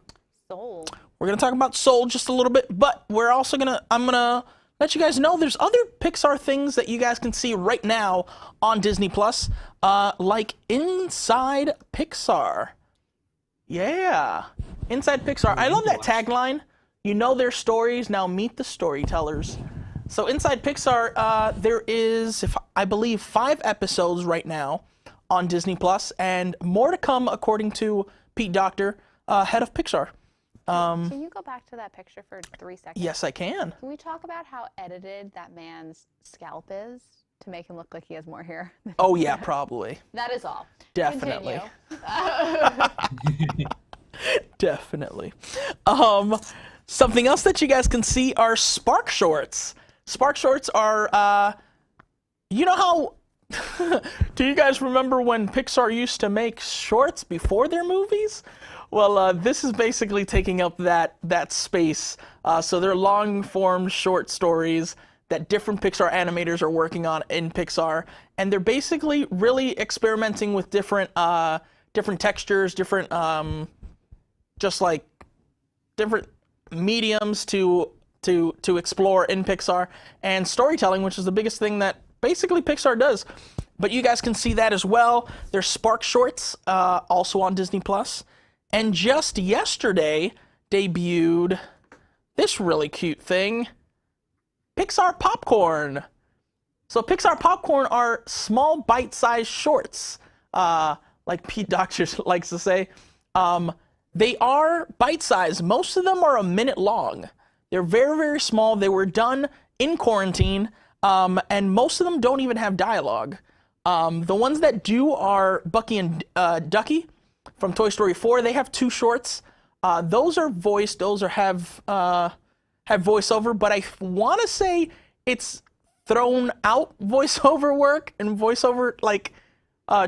We're going to talk about Soul just a little bit, but we're also I'm going to let you guys know there's other Pixar things that you guys can see right now on Disney+, like Inside Pixar. Yeah, Inside Pixar. I love that tagline. You know their stories, now meet the storytellers. So Inside Pixar, there is, I believe, 5 episodes right now on Disney+, and more to come according to Pete Docter, head of Pixar. Can you go back to that picture for 3 seconds? Yes, I can. Can we talk about how edited that man's scalp is to make him look like he has more hair? Oh, yeah, probably. That is all. Definitely. Definitely. Something else that you guys can see are Spark Shorts. Spark Shorts are, you know how, do you guys remember when Pixar used to make shorts before their movies? Well, this is basically taking up that space. So they're long-form short stories that different Pixar animators are working on in Pixar, and they're basically really experimenting with different textures, different different mediums to explore in Pixar, and storytelling, which is the biggest thing that basically Pixar does. But you guys can see that as well. There's Spark Shorts, also on Disney+. And just yesterday debuted this really cute thing, Pixar Popcorn. So Pixar Popcorn are small bite-sized shorts, like Pete Docter likes to say. They are bite-sized. Most of them are a minute long. They're very, very small. They were done in quarantine, and most of them don't even have dialogue. The ones that do are Bucky and Ducky from Toy Story 4. They have 2 shorts. Those are voiced. Those have voiceover, but I want to say it's thrown out voiceover work and voiceover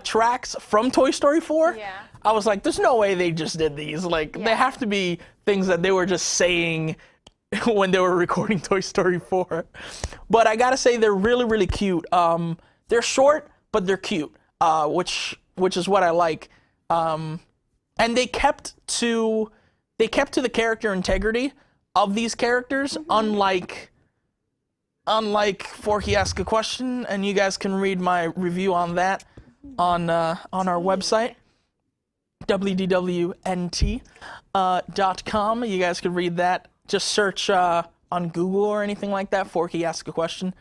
tracks from Toy Story 4. Yeah. I was like, there's no way they just did these. They have to be things that they were just saying when they were recording Toy Story 4. But I gotta say, they're really, really cute. They're short, but they're cute, which is what I like. And they kept to the character integrity of these characters, unlike Forky Ask a Question, and you guys can read my review on that on our website, WDWNT.com. You guys can read that. Just search on Google or anything like that, Forky Ask a Question.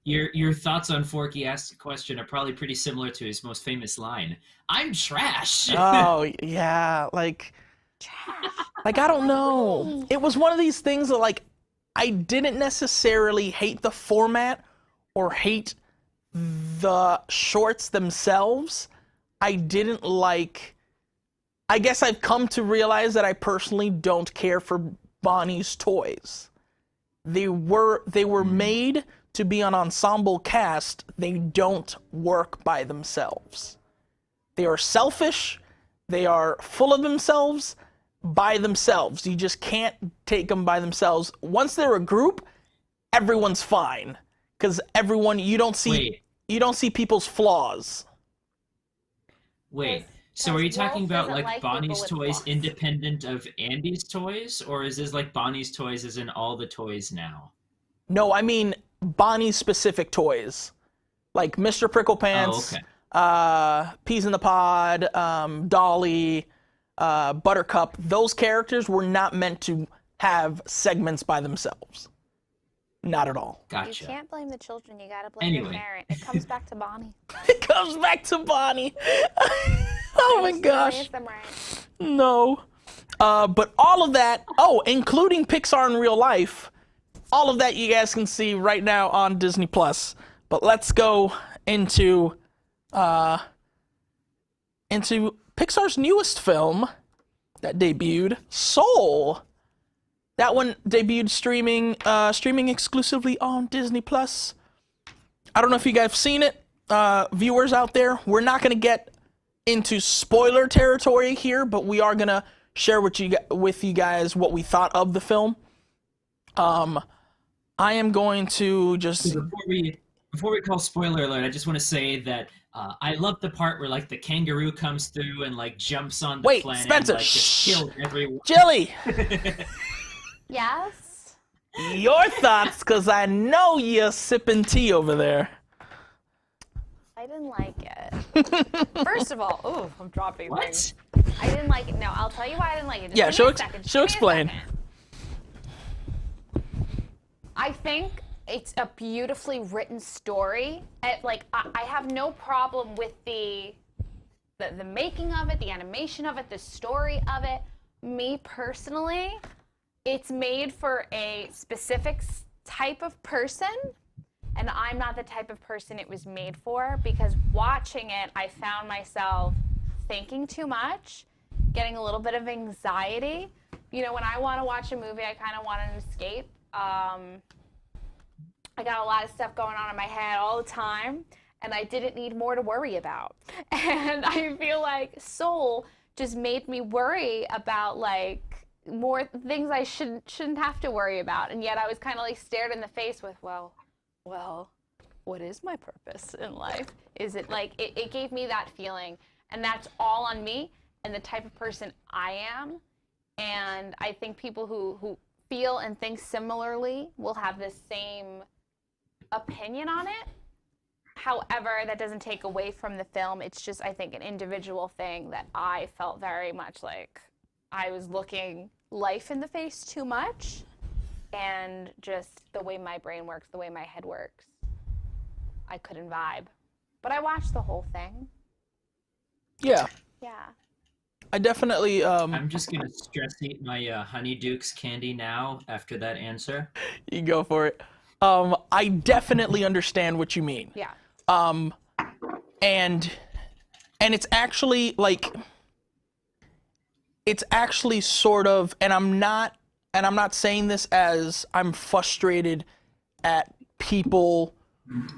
Your thoughts on Forky Asked a Question are probably pretty similar to his most famous line, "I'm trash." Oh, yeah, I don't know. It was one of these things that, I didn't necessarily hate the format or hate the shorts themselves. I didn't I guess I've come to realize that I personally don't care for Bonnie's toys. They were made to be an ensemble cast. They don't work by themselves. They are selfish. They are full of themselves by themselves. You just can't take them by themselves. Once they're a group, everyone's fine, because you don't see people's flaws. Wait. So are you talking about Bonnie's toys independent of Andy's toys, or is this Bonnie's toys as in all the toys now? No, I mean Bonnie's specific toys, like Mr. Pricklepants, Peas in the Pod, Dolly, Buttercup. Those characters were not meant to have segments by themselves. Not at all. Gotcha. You can't blame the children. You gotta blame the parent. It comes back to Bonnie. It comes back to Bonnie. Oh my gosh. No. But all of that, including Pixar in real life, all of that you guys can see right now on Disney Plus. But let's go into Pixar's newest film that debuted, Soul. That one debuted streaming exclusively on Disney Plus. I don't know if you guys have seen it, viewers out there. We're not going to get into spoiler territory here, but we are going to share with you guys what we thought of the film. I am going to just... Before we call spoiler alert, I just want to say that I love the part where like the kangaroo comes through and like jumps on the planet. Spencer, and, like, just kills everyone. Jilly! Yes? Your thoughts, because I know you're sipping tea over there. I didn't like it. First of all, ooh, I'm dropping things. I didn't like it. No, I'll tell you why I didn't like it. Yeah, she'll explain. I think it's a beautifully written story. I have no problem with the making of it, the animation of it, the story of it. Me personally, it's made for a specific type of person, and I'm not the type of person it was made for, because watching it, I found myself thinking too much, getting a little bit of anxiety. You know, when I want to watch a movie, I kind of want an escape. I got a lot of stuff going on in my head all the time, and I didn't need more to worry about. And I feel like Soul just made me worry about like more things I shouldn't have to worry about. And yet I was kind of like stared in the face with, well, what is my purpose in life? Is it like, it gave me that feeling, and that's all on me and the type of person I am. And I think people who feel and think similarly will have the same opinion on it. However, that doesn't take away from the film. It's just, I think, an individual thing that I felt very much like I was looking life in the face too much, and just the way my brain works, the way my head works, I couldn't vibe. But I watched the whole thing. Yeah. Yeah. I definitely... I'm just going to stress eat my Honeydukes candy now after that answer. You go for it. I definitely understand what you mean. Yeah. And it's actually like, it's actually sort of, and I'm not saying this as I'm frustrated at people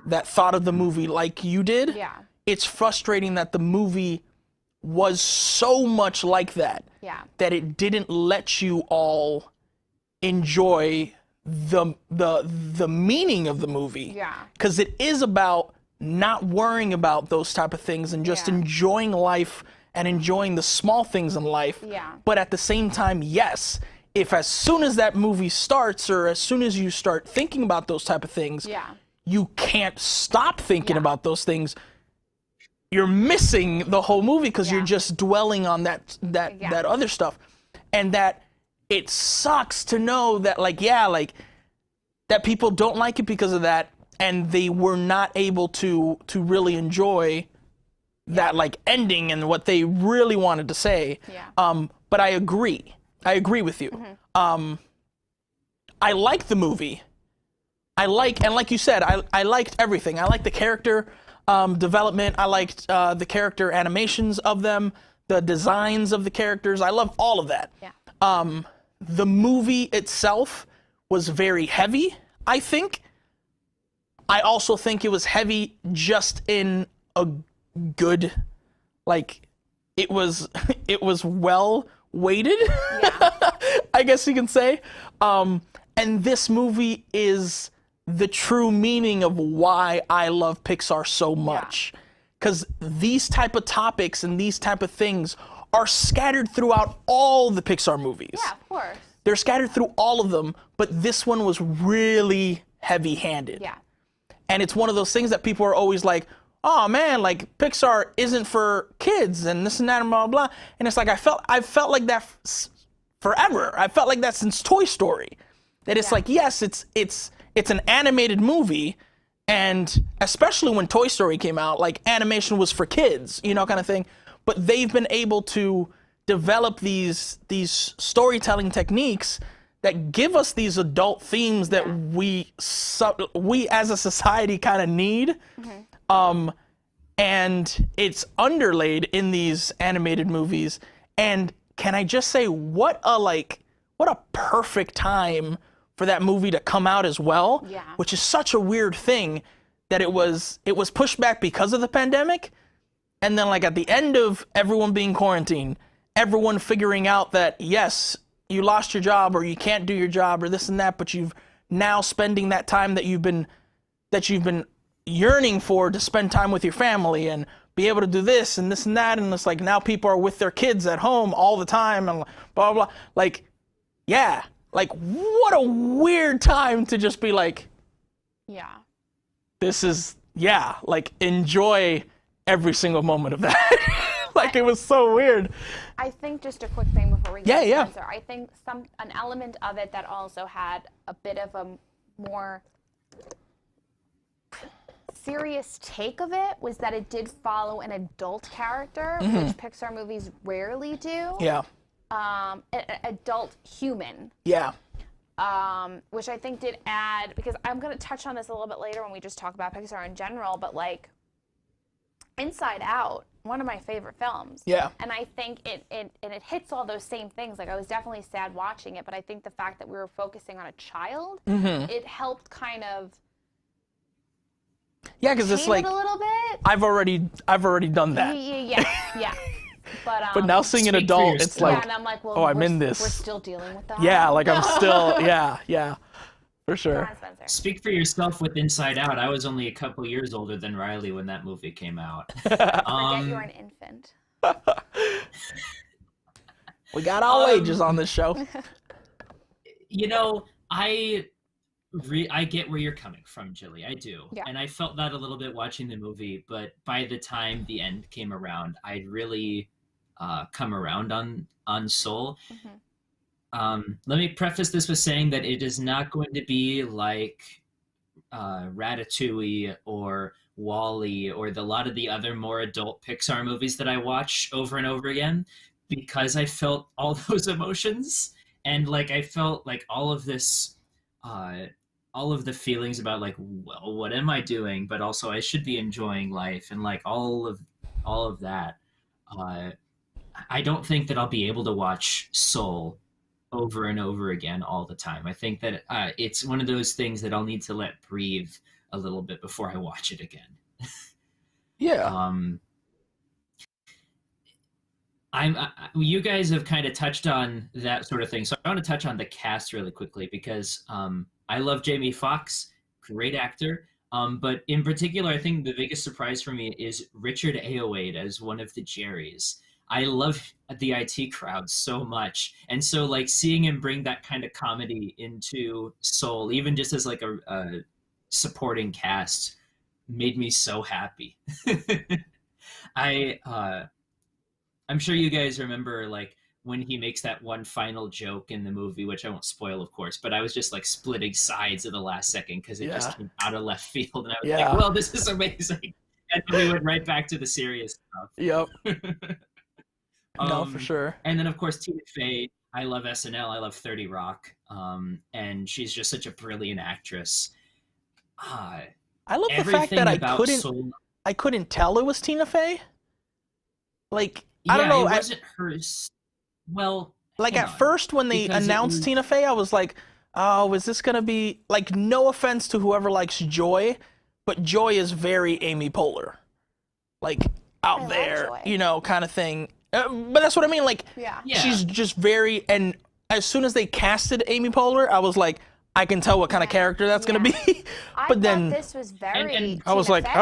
that thought of the movie like you did. Yeah. It's frustrating that the movie was so much like that. Yeah. That it didn't let you all enjoy the meaning of the movie. Yeah. Because it is about not worrying about those type of things and just enjoying life and enjoying the small things in life. Yeah. But at the same time, yes, if as soon as that movie starts or as soon as you start thinking about those type of things, you can't stop thinking about those things, you're missing the whole movie because you're just dwelling on that other stuff. And that it sucks to know that, like, that people don't like it because of that, and they were not able to really enjoy that, like, ending and what they really wanted to say. Yeah. But I agree with you. Mm-hmm. I like the movie. And like you said, I liked everything. I liked the character development. I liked the character animations of them, the designs of the characters. I love all of that. Yeah. The movie itself was very heavy, I think. I also think it was heavy just in a good, like, it was well weighted, I guess you can say. And this movie is the true meaning of why I love Pixar so much. Because these type of topics and these type of things are scattered throughout all the Pixar movies. Yeah, of course. They're scattered through all of them, but this one was really heavy-handed. Yeah. And it's one of those things that people are always like, oh man, like Pixar isn't for kids and this and that and blah, blah, blah. And it's like, I felt like that forever. I felt like that since Toy Story. That it's like, yes, it's an animated movie, and especially when Toy Story came out, like, animation was for kids, you know, kind of thing. But they've been able to develop these storytelling techniques that give us these adult themes that we as a society kind of need. And it's underlaid in these animated movies. And can I just say, what a perfect time for that movie to come out as well. Yeah. Which is such a weird thing that it was pushed back because of the pandemic. And then like at the end of everyone being quarantined, everyone figuring out that, yes, you lost your job or you can't do your job or this and that, but you've now spending that time that you've been yearning for to spend time with your family and be able to do this and that. And it's like now people are with their kids at home all the time and blah, blah, blah. Like, yeah, like what a weird time to just be like, yeah, this is, yeah, like enjoy every single moment of that. Like it was so weird. I think just a quick thing before we get yeah. Spencer. I think an element of it that also had a bit of a more serious take of it was that it did follow an adult character, which Pixar movies rarely do. Yeah. An adult human. Yeah. Which I think did add, because I'm going to touch on this a little bit later when we just talk about Pixar in general, but like Inside Out, one of my favorite films. Yeah. And I think it hits all those same things. Like I was definitely sad watching it, but I think the fact that we were focusing on a child, it helped kind of because it's like a little bit. I've already done that. Yeah. But now seeing an adult, it's like, and I'm like, well, I'm in this. We're still dealing with that. Yeah, like I'm still, yeah, for sure. Speak for yourself with Inside Out. I was only a couple years older than Riley when that movie came out. Forget you're an infant. We got all ages on this show. You know, I get where you're coming from, Jilly. I do. Yeah. And I felt that a little bit watching the movie, but by the time the end came around, I'd really come around on Soul. Let me preface this with saying that it is not going to be like Ratatouille or WALL-E or a lot of the other more adult Pixar movies that I watch over and over again, because I felt all those emotions and like I felt like all of this all of the feelings about like, well, what am I doing? But also I should be enjoying life and like all of that. I don't think that I'll be able to watch Soul over and over again all the time. I think that it's one of those things that I'll need to let breathe a little bit before I watch it again. Yeah. You guys have kind of touched on that sort of thing, so I want to touch on the cast really quickly because I love Jamie Foxx, great actor. But in particular, I think the biggest surprise for me is Richard Ayoade as one of the Jerrys. I love the IT crowd so much. And so like seeing him bring that kind of comedy into Soul, even just as like a supporting cast, made me so happy. I'm sure you guys remember like when he makes that one final joke in the movie, which I won't spoil, of course, but I was just like splitting sides at the last second because it just came out of left field. And I was like, well, this is amazing. And then we went right back to the serious stuff. Yep. No, for sure. And then, of course, Tina Fey. I love SNL. I love 30 Rock. And she's just such a brilliant actress. I love the fact that I couldn't tell it was Tina Fey. Like, I don't know. It wasn't hers. Well, like at first when they announced Tina Fey, I was like, oh, is this going to be, like, no offense to whoever likes Joy, but Joy is very Amy Poehler. Like, out there, you know, kind of thing. But that's what I mean. Like, she's just very, and as soon as they casted Amy Poehler, I was like, I can tell what kind of character that's going to be. But then this was very I was like, Fey,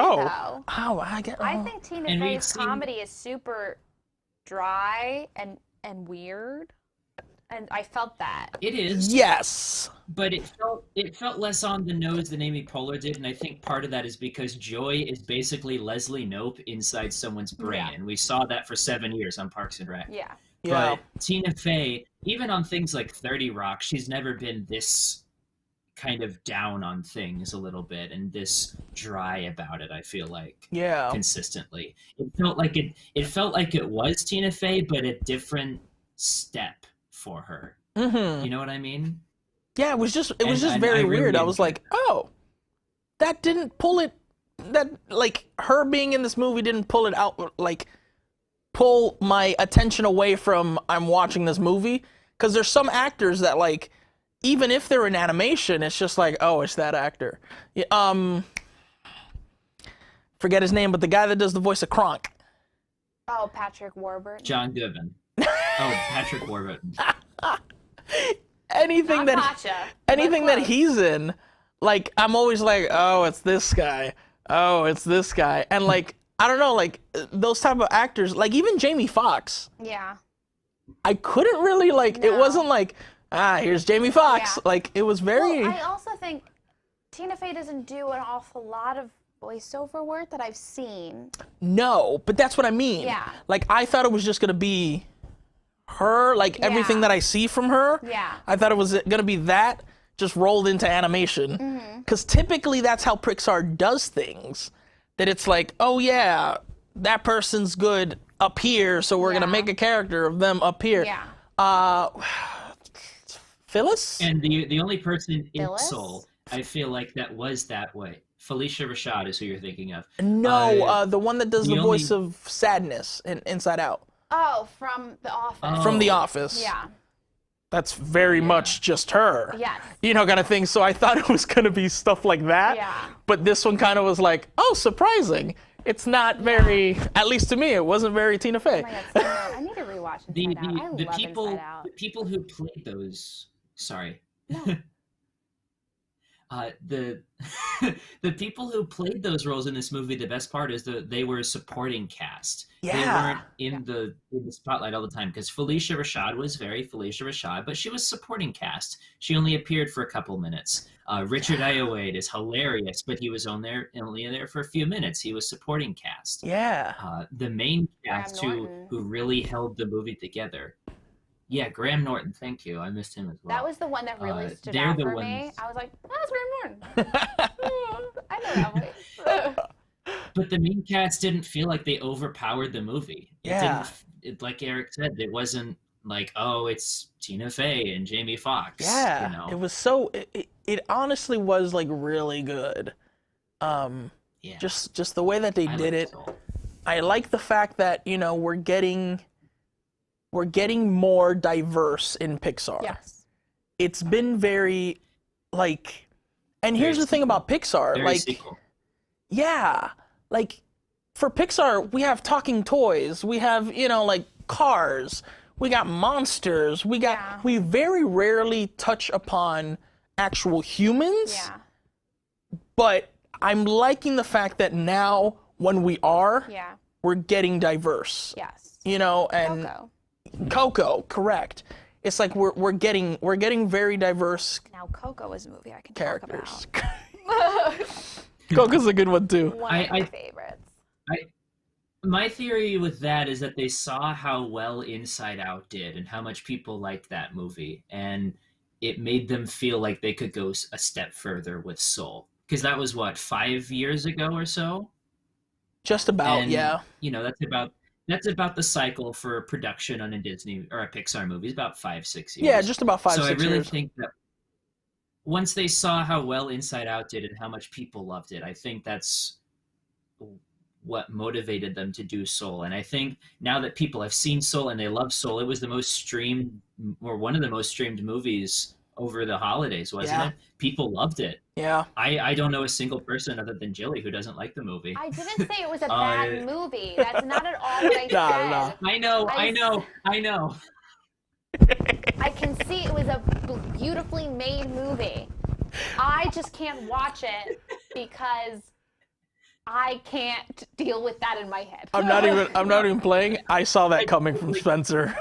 I think Tina Fey's comedy is super dry and weird. And I felt that. It is. Yes. But it felt less on the nose than Amy Poehler did, and I think part of that is because Joy is basically Leslie Knope inside someone's brain, and we saw that for 7 years on Parks and Rec. Yeah. But Tina Fey, even on things like 30 Rock, she's never been this kind of down on things a little bit and this dry about it, I feel like. Consistently. It felt like it was Tina Fey, but a different step for her. You know what I mean? Yeah, it was just And very I really weird. I was enjoyed like, oh, that didn't pull it. That like her being in this movie didn't pull it out. Like pull my attention away from I'm watching this movie, because there's some actors that like even if they're in animation, it's just like, oh, it's that actor. Yeah, forget his name, but the guy that does the voice of Kronk. Oh, Patrick Warburton. John Goodman. Oh, Patrick Warburton. Anything Not that Pacha, anything but that close. he's in, like I'm always like, oh, it's this guy. Oh, it's this guy. And like I don't know, like those type of actors, like even Jamie Foxx. Yeah. I couldn't really like. It No. wasn't like, here's Jamie Foxx. Yeah. Like it was very. Well, I also think Tina Fey doesn't do an awful lot of voiceover work that I've seen. No, but that's what I mean. Yeah. Like I thought it was just gonna be her, like everything Yeah. that I see from her. Yeah. I thought it was gonna be that just rolled into animation. Mm-hmm. Because typically that's how Pixar does things. That it's like, oh yeah, that person's good up here, so we're gonna Yeah. make a character of them up here. Yeah. Phyllis? And the only person in Phyllis? Soul, I feel like that was that way. Felicia Rashad is who you're thinking of. No, the one that does the the voice only- of sadness in Inside Out. Oh, from The Office. From The Office. Yeah. That's very much just her. Yes. You know, kind of thing. So I thought it was going to be stuff like that. Yeah. But this one kind of was like, oh, surprising. It's not very, at least to me, it wasn't very Tina Fey. Oh my God, I need to rewatch Inside Out. I The love people Inside Out. the people who played those sorry. The the people who played those roles in this movie, the best part is that they were supporting cast. Yeah. They weren't in the spotlight all the time, because Felicia Rashad was very Felicia Rashad, but she was supporting cast. She only appeared for a couple minutes. Richard Ayoade is hilarious, but he was only there for a few minutes. He was supporting cast. Yeah. The main cast Graham who Norton. really held the movie together. Yeah, Graham Norton. Thank you. I missed him as well. That was the one that really stood they're out the for ones- me. I was like, that's Graham Norton. I know that voice. But the main cast didn't feel like they overpowered the movie. Yeah. Like Eric said, it wasn't like, oh, it's Tina Fey and Jamie Foxx. Yeah. You know? It was so, it honestly was like really good. Yeah. Just the way that they I did liked it. Soul. I like the fact that, you know, we're getting more diverse in Pixar. Yes. It's been very like, and here's the thing about Pixar, Very like, sequel. yeah, like for Pixar, we have talking toys, we have, you know, like cars, we got monsters, we very rarely touch upon actual humans. Yeah. But I'm liking the fact that now when we are, Yeah. we're getting diverse. Yes. You know, and Coco, correct. It's like we're getting very diverse Now, Coco is a movie I can characters. talk about. Coco's a good one too. One of my favorites. My theory with that is that they saw how well Inside Out did and how much people liked that movie, and it made them feel like they could go a step further with Soul, because that was what, 5 years ago or so. Just about, And, yeah. You know, that's about the cycle for production on a Disney or a Pixar movie. It's about 5-6 years. Yeah, just about 5-6 years. So I really years. think that once they saw how well Inside Out did and how much people loved it, I think that's what motivated them to do Soul. And I think now that people have seen Soul and they love Soul, it was the most streamed, or one of the most streamed movies over the holidays, wasn't Yeah. it? People loved it. Yeah. I don't know a single person other than Jilly who doesn't like the movie. I didn't say it was a bad movie. That's not at all what I said. I know. I can see it was a beautifully made movie. I just can't watch it because I can't deal with that in my head. I'm not even playing. I saw that coming from Spencer.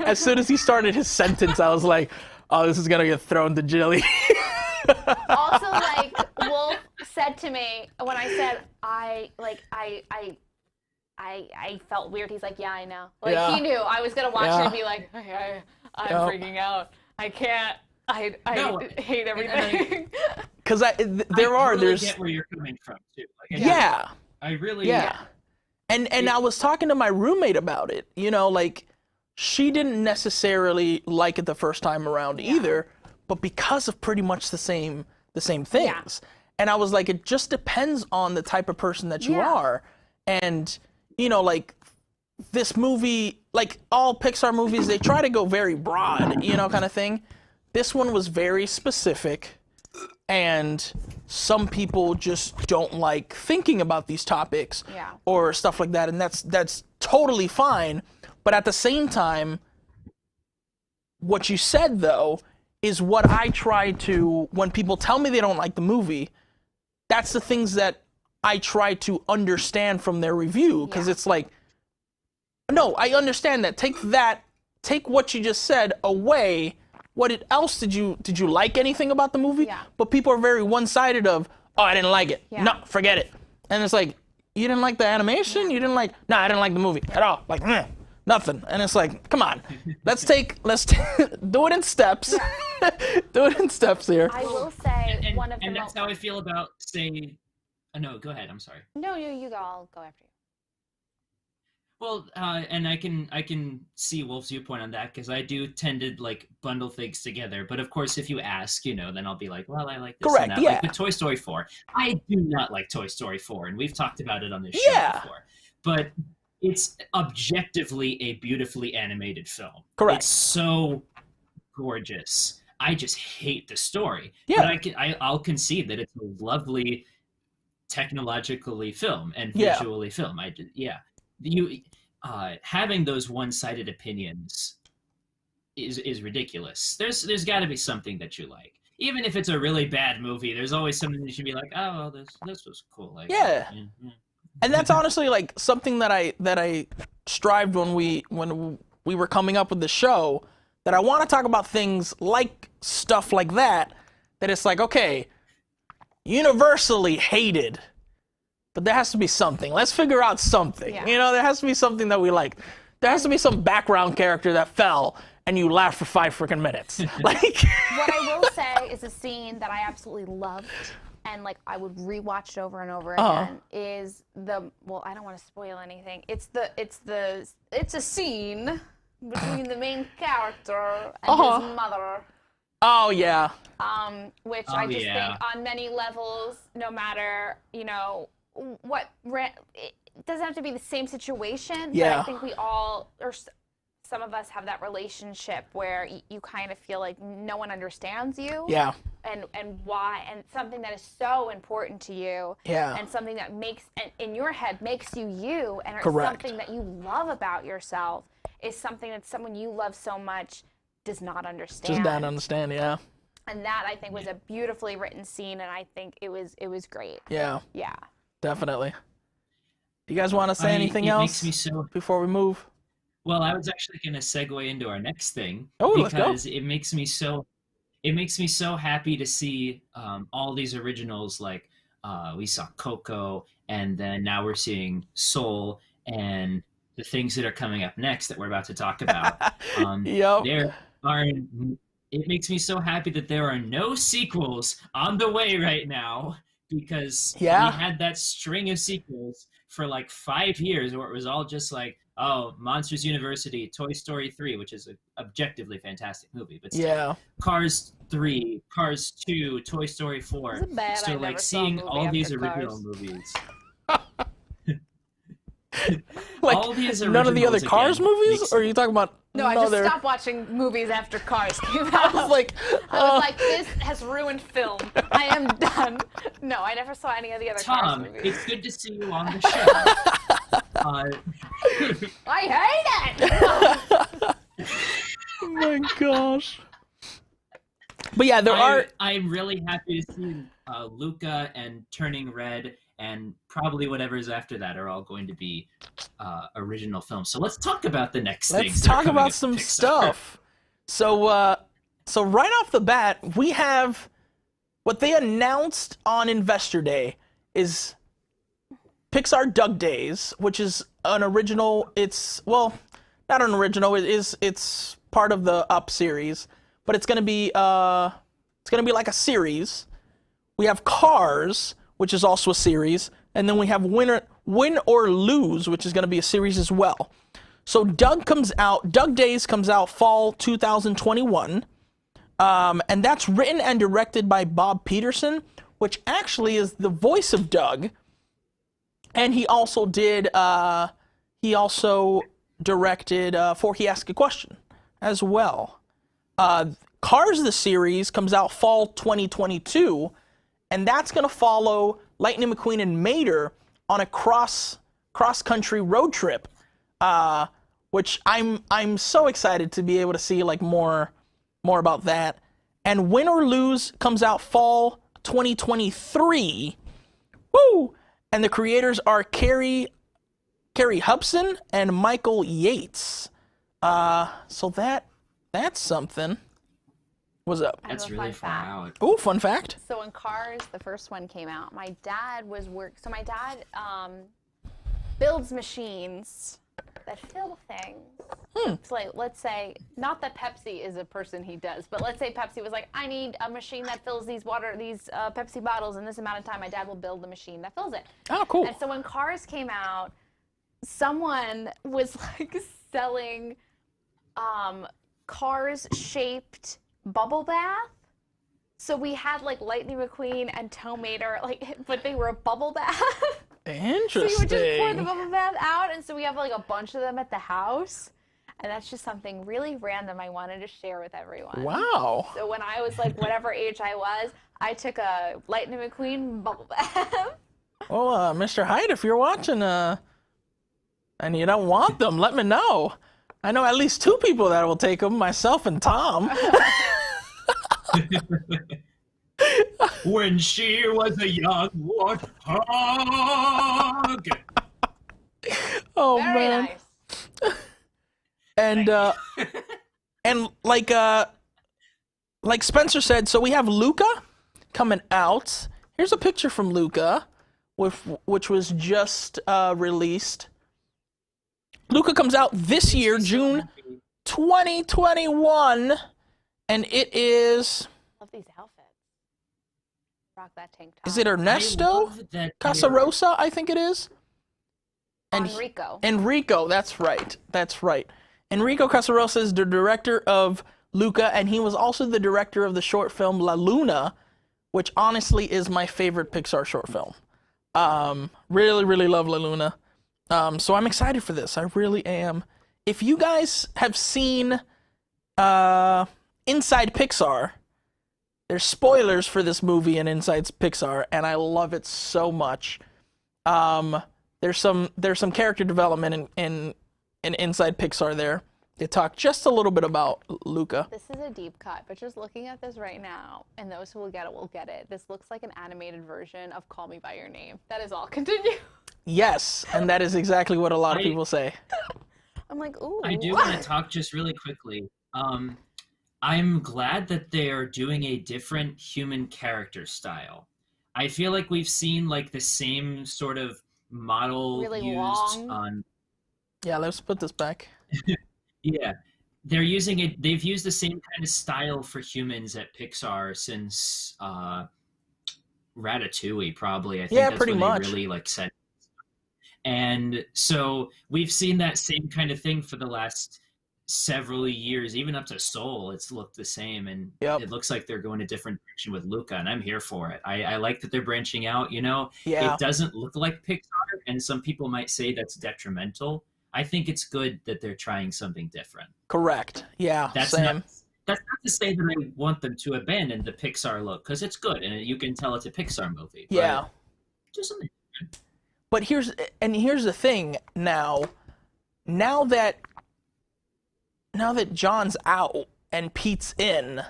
As soon as he started his sentence, I was like, oh, this is gonna get thrown to Jilly. Also, like Wolf said to me when I said I felt weird. He's like, yeah, I know. Like Yeah. he knew I was gonna watch Yeah. it and be like, I'm Yep. freaking out. I can't. I hate everything. Because I really get where you're coming from too. Like, Yeah. I really Yeah. And I was talking to my roommate about it. You know, like she didn't necessarily like it the first time around either, but because of pretty much the same things. And I was like, it just depends on the type of person that you are. And, you know, like this movie, like all Pixar movies, they try to go very broad, you know, kind of thing. This one was very specific, and some people just don't like thinking about these topics or stuff like that, and that's totally fine. But at the same time, what you said, though, is what I try to, when people tell me they don't like the movie, that's the things that I try to understand from their review, because it's like, no, I understand that. Take what you just said away. What else did you like anything about the movie? But people are very one-sided of, oh, I didn't like it. No, forget it. And it's like, you didn't like the animation? You didn't like, no, I didn't like the movie at all. Like, nothing. And it's like, come on, let's do it in steps. Do it in steps here. I will say one of the and that's how I feel about, say, no, go ahead. I'm sorry. No, you go. I'll go after you. Well, and I can see Wolf's viewpoint on that, because I do tend to like bundle things together. But of course, if you ask, you know, then I'll be like, well, I like this and that. Like with Toy Story 4, I do not like Toy Story 4, and we've talked about it on this show before. But it's objectively a beautifully animated film. It's so gorgeous. I just hate the story. But I'll concede that it's a lovely technologically film and visually film. Having those one-sided opinions is ridiculous. There's got to be something that you like, even if it's a really bad movie. There's always something that you should be like, oh, well, this was cool. Like, and that's honestly like something that I strived when we were coming up with the show, that I want to talk about things like stuff like that. That it's like, okay, universally hated, but there has to be something. Let's figure out something. You know, there has to be something that we like. There has to be some background character that fell and you laughed for 5 freaking minutes. Like, what I will say is a scene that I absolutely loved, and like I would rewatch it over and over again, is well, I don't want to spoil anything. It's a scene between the main character and his mother. Oh yeah. Which I just think on many levels, no matter, you know, it doesn't have to be the same situation, but I think we all, or some of us, have that relationship where you kind of feel like no one understands you. And why, and something that is so important to you. And something that makes, in your head, makes you you, and something that you love about yourself is something that someone you love so much does not understand. Just not understand, And that, I think, was a beautifully written scene, and I think it was great. Yeah. Definitely. Do you guys want to say anything else before we move? Well, I was actually going to segue into our next thing, because it makes me so happy to see all these originals. Like we saw Coco, and then now we're seeing Soul, and the things that are coming up next that we're about to talk about. It makes me so happy that there are no sequels on the way right now, because we had that string of sequels for like 5 years where it was all just like, oh, Monsters University, Toy Story 3, which is an objectively fantastic movie, but still, Cars 3, Cars 2, Toy Story 4. So like seeing all these original movies. Like, all these none of the other Cars movies? Or are you talking about... No, I just stopped watching movies after Cars came out. I was like, this has ruined film. I am done. No, I never saw any of the other Cars movies. It's good to see you on the show. I hate it! Oh my gosh. But yeah, I'm really happy to see Luca and Turning Red, and probably whatever's after that are all going to be original films. So let's talk about the next things. Let's talk about some stuff. So right off the bat, we have what they announced on Investor Day is Pixar Doug Days, which is an original. It's, well, not an original. It's part of the Up series, but it's gonna be like a series. We have Cars, which is also a series, and then we have Win or Lose, which is going to be a series as well. So Doug Days comes out fall 2021. And that's written and directed by Bob Peterson, which actually is the voice of Doug. And he also did, directed For He Asked a Question as well. Cars, the series, comes out fall 2022, and that's going to follow Lightning McQueen and Mater on a cross-country road trip, which I'm so excited to be able to see like more about that. And Win or Lose comes out fall 2023. Woo! And the creators are Carrie Hubson and Michael Yates. So that's something. What's up? That's really far out. Oh, fun fact. So when Cars, the first one came out, my dad builds machines that fill things. So like, let's say, not that Pepsi is a person he does, but let's say Pepsi was like, I need a machine that fills these Pepsi bottles in this amount of time. My dad will build the machine that fills it. Oh, cool. And so when Cars came out, someone was like selling Cars-shaped bubble bath. So we had like Lightning McQueen and Tow Mater, but they were a bubble bath. Interesting. So you would just pour the bubble bath out, and so we have like a bunch of them at the house. And that's just something really random I wanted to share with everyone. Wow. So when I was like whatever age I was, I took a Lightning McQueen bubble bath. Well, Mr. Hyde, if you're watching, and you don't want them, let me know. I know at least 2 people that will take them, myself and Tom. When she was a young warthog. Oh, Very man. nice. And like Spencer said, so we have Luca coming out. Here's a picture from Luca, which was just released. Luca comes out this year, June 2021, and it is. Love these outfits. Rock that tank top. Is it Ernesto Casarosa? I think it is. And Enrico, that's right. Enrico Casarosa is the director of Luca, and he was also the director of the short film La Luna, which honestly is my favorite Pixar short film. Really, really love La Luna. So I'm excited for this. I really am. If you guys have seen Inside Pixar, there's spoilers for this movie in Inside Pixar, and I love it so much. There's some character development in Inside Pixar there. They talk just a little bit about Luca. This is a deep cut, but just looking at this right now, and those who will get it. This looks like an animated version of Call Me By Your Name. That is all. Continue. Yes, and that is exactly what a lot of people say. I'm like, ooh. I do want to talk just really quickly. I'm glad that they are doing a different human character style. I feel like we've seen like the same sort of model really used long. on. Yeah, let's put this back. Yeah, they're using it. They've used the same kind of style for humans at Pixar since Ratatouille, probably. I think that's pretty when much. They really like said. And so we've seen that same kind of thing for the last several years, even up to Soul. It's looked the same, and it looks like they're going a different direction with Luca, and I'm here for it. I like that they're branching out. It doesn't look like Pixar, and some people might say that's detrimental. I think it's good that they're trying something different. Correct. Yeah, that's same. That's not to say that I want them to abandon the Pixar look, because it's good, and you can tell it's a Pixar movie. Yeah. Just something different. But here's the thing now that John's out and Pete's in,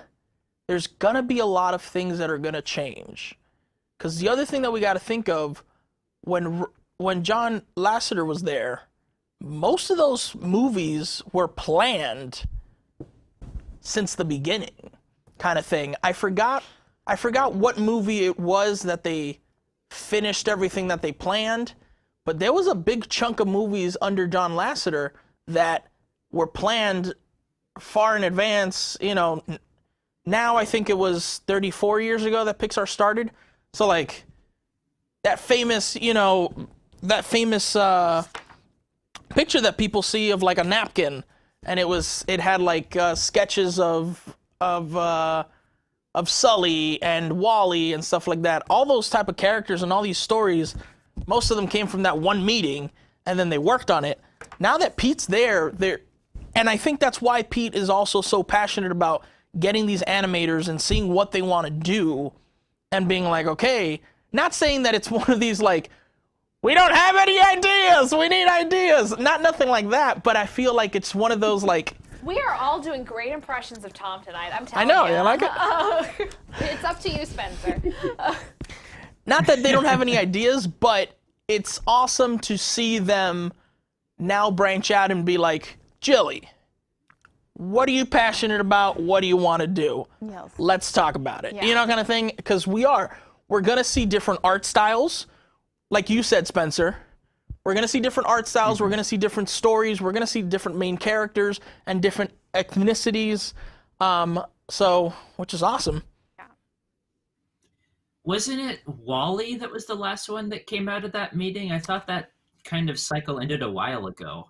there's gonna be a lot of things that are gonna change. Because the other thing that we got to think of, when John Lasseter was there, most of those movies were planned since the beginning, kind of thing. I forgot what movie it was that they finished everything that they planned, but there was a big chunk of movies under John Lasseter that were planned far in advance. Now I think it was 34 years ago that Pixar started. So like that famous picture that people see of like a napkin, and it had like sketches of of Sully and Wally and stuff like that. All those type of characters and all these stories, most of them came from that one meeting, and then they worked on it. Now that Pete's there, and I think that's why Pete is also so passionate about getting these animators and seeing what they want to do and being like, okay, not saying that it's one of these like, we don't have any ideas, we need ideas. Nothing like that, but I feel like it's one of those like, we are all doing great impressions of Tom tonight. I'm telling I know, you. I like it. It's up to you, Spencer. Not that they don't have any ideas, but it's awesome to see them now branch out and be like, Jilly, what are you passionate about? What do you want to do? Yes. Let's talk about it. Yeah. You know, kind of thing. Because we're going to see different art styles. Like you said, Spencer. We're going to see different art styles. We're going to see different stories. We're going to see different main characters and different ethnicities. Which is awesome. Yeah. Wasn't it Wally that was the last one that came out of that meeting? I thought that kind of cycle ended a while ago.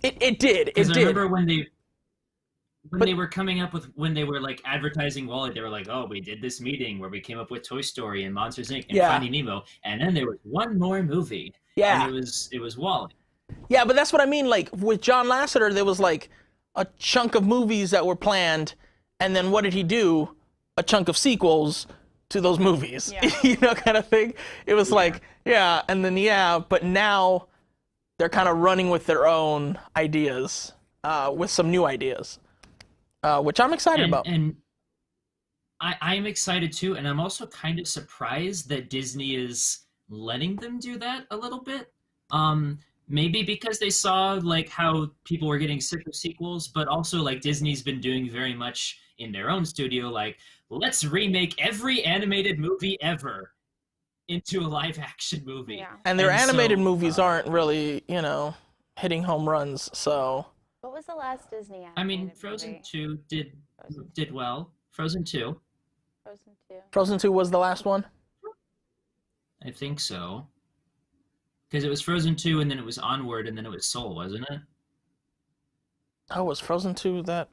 It did. Because I remember when they were coming up with, when they were like advertising Wally, they were like, oh, we did this meeting where we came up with Toy Story and Monsters Inc. and Finding Nemo, and then there was one more movie. Yeah. And it was Wally. Yeah, but that's what I mean. Like with John Lasseter, there was like a chunk of movies that were planned, and then what did he do? A chunk of sequels to those movies. Yeah. You know, kind of thing. It was like, and then but now they're kind of running with their own ideas, with some new ideas, which I'm excited about. And I'm excited too, and I'm also kind of surprised that Disney is letting them do that a little bit. Maybe because they saw like how people were getting sick of sequels, but also like Disney's been doing very much in their own studio, like, let's remake every animated movie ever into a live action movie. Yeah. And their animated movies aren't really, hitting home runs, so. What was the last Disney animated I mean, Frozen 2 did well. Frozen 2. Frozen 2 was the last one? I think so. Because it was Frozen 2, and then it was Onward, and then it was Soul, wasn't it? Oh, was Frozen 2 that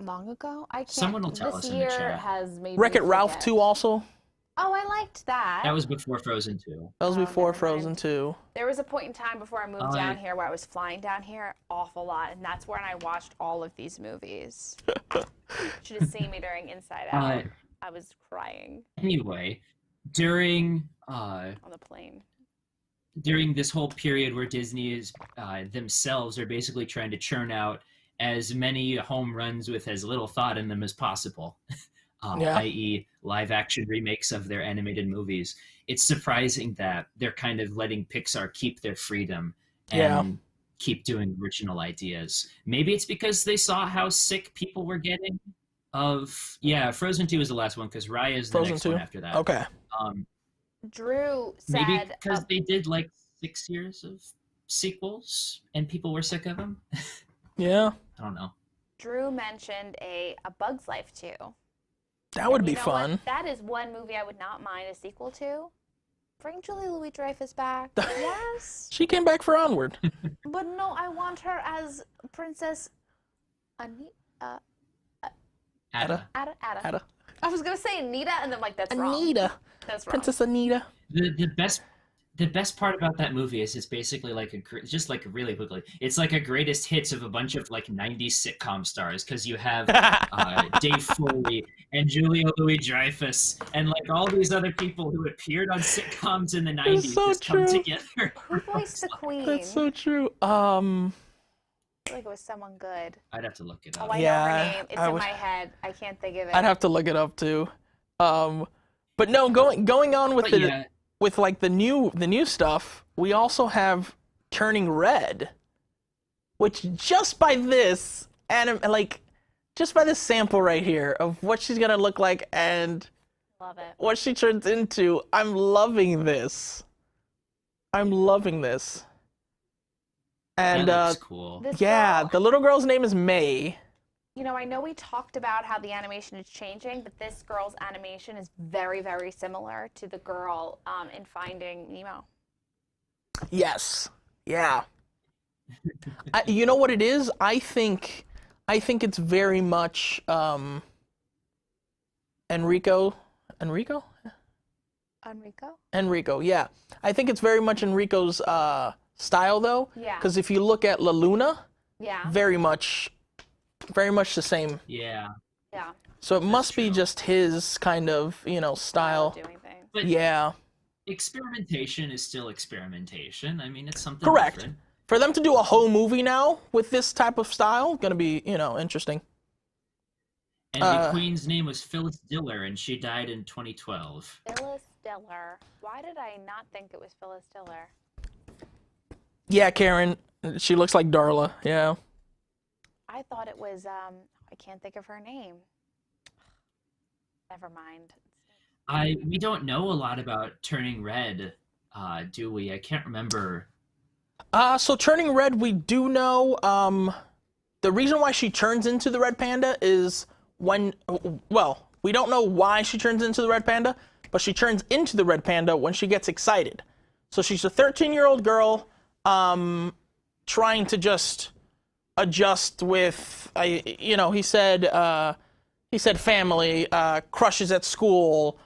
long ago? I can't. Someone will tell us in the chat. This year has made Wreck-It me Ralph forget. 2 also? Oh, I liked that. That was before Frozen 2. That was before Frozen 2. There was a point in time before I moved down here where I was flying down here an awful lot, and that's when I watched all of these movies. Should have seen me during Inside Out. I was crying. Anyway, during on the plane. During this whole period where Disney is themselves are basically trying to churn out as many home runs with as little thought in them as possible, i.e. live action remakes of their animated movies. It's surprising that they're kind of letting Pixar keep their freedom and keep doing original ideas. Maybe it's because they saw how sick people were getting of, Frozen 2 is the last one because Raya is the next one after that. Okay. Drew said... Maybe because they did like 6 years of sequels and people were sick of them. Yeah. I don't know. Drew mentioned a Bug's Life 2. That would be fun. What? That is one movie I would not mind a sequel to. Bring Julie Louis-Dreyfus back. Yes. She came back for Onward. But no, I want her as Princess Ada. I was gonna say Anita, and then that's wrong. Anita. That's wrong. Princess Anita. The best part about that movie is it's basically like just like really quickly, it's like a greatest hits of a bunch of like 90s sitcom stars because you have Dave Foley and Julia Louis-Dreyfus and like all these other people who appeared on sitcoms in the 90s just come together. Who voiced the Queen? That's so true. I feel like it was someone good. I'd have to look it up. Oh, I know her name. It's in my head. I can't think of it. I'd have to look it up too. But no, going on with with like the new stuff, we also have Turning Red, which just by this just by this sample right here of what she's gonna look like and love it. What she turns into, I'm loving this. I'm loving this. And that looks cool. The little girl's name is May. You know, I know we talked about how the animation is changing, but this girl's animation is very, very similar to the girl in Finding Nemo. Yes. Yeah. You know what it is? I think it's very much Enrico. Enrico? Enrico, yeah. I think it's very much Enrico's style, though. Yeah. Because if you look at La Luna, Yeah. very much the same. Yeah. Yeah. So it must be just his kind of, style. Doing things. But Yeah. experimentation is still experimentation. I mean, it's something Correct. different. For them to do a whole movie now with this type of style, gonna be, interesting. And the queen's name was Phyllis Diller, and she died in 2012. Phyllis Diller. Why did I not think it was Phyllis Diller? Yeah, Karen. She looks like Darla. Yeah. I thought it was, I can't think of her name. Never mind. We don't know a lot about Turning Red, do we? I can't remember. So Turning Red, we do know, the reason why she turns into the red panda is we don't know why she turns into the red panda, but she turns into the red panda when she gets excited. So she's a 13-year-old girl, trying to just adjust with, he said family, crushes at school,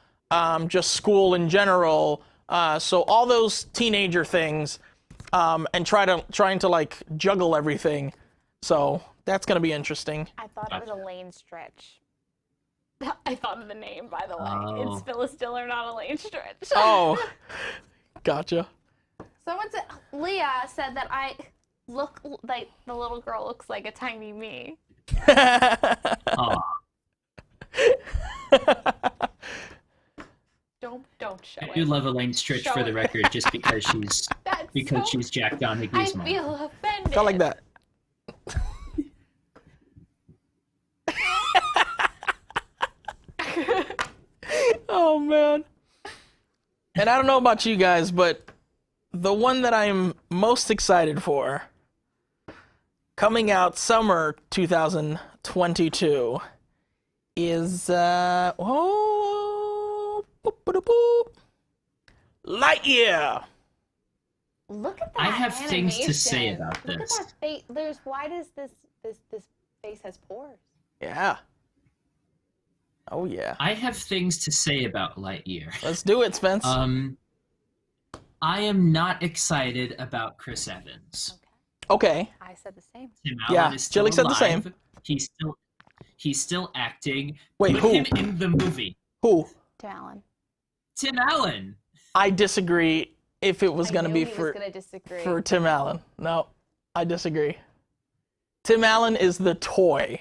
just school in general. So all those teenager things, and trying to like juggle everything. So that's gonna be interesting. I thought it was Elaine Stritch. I thought of the name, by the way. It's Phyllis Diller, not Elaine Stritch. Oh, gotcha. Leah said that I look like the little girl looks like a tiny me. Don't show it. I do love Elaine Stritch Show for the it. record, just because she's Jack Donaghy's mom. I feel offended. Felt like that. Oh man. And I don't know about you guys, but the one that I'm most excited for, coming out summer 2022, is Lightyear. Look at that. I have things to say animation. about Look this. at that face. Why does this face has pores? Yeah. Oh yeah. I have things to say about Lightyear. Let's do it, Spence. I am not excited about Chris Evans. Okay. I said the same. Tim Yeah, Allen is still Jilly said the alive. same. He's still acting. Wait, Put who? him in the movie. Who? Tim Allen. Tim Allen. I disagree. If it was I gonna knew be he was for gonna disagree. for Tim Allen, no, I disagree. Tim Allen is the toy.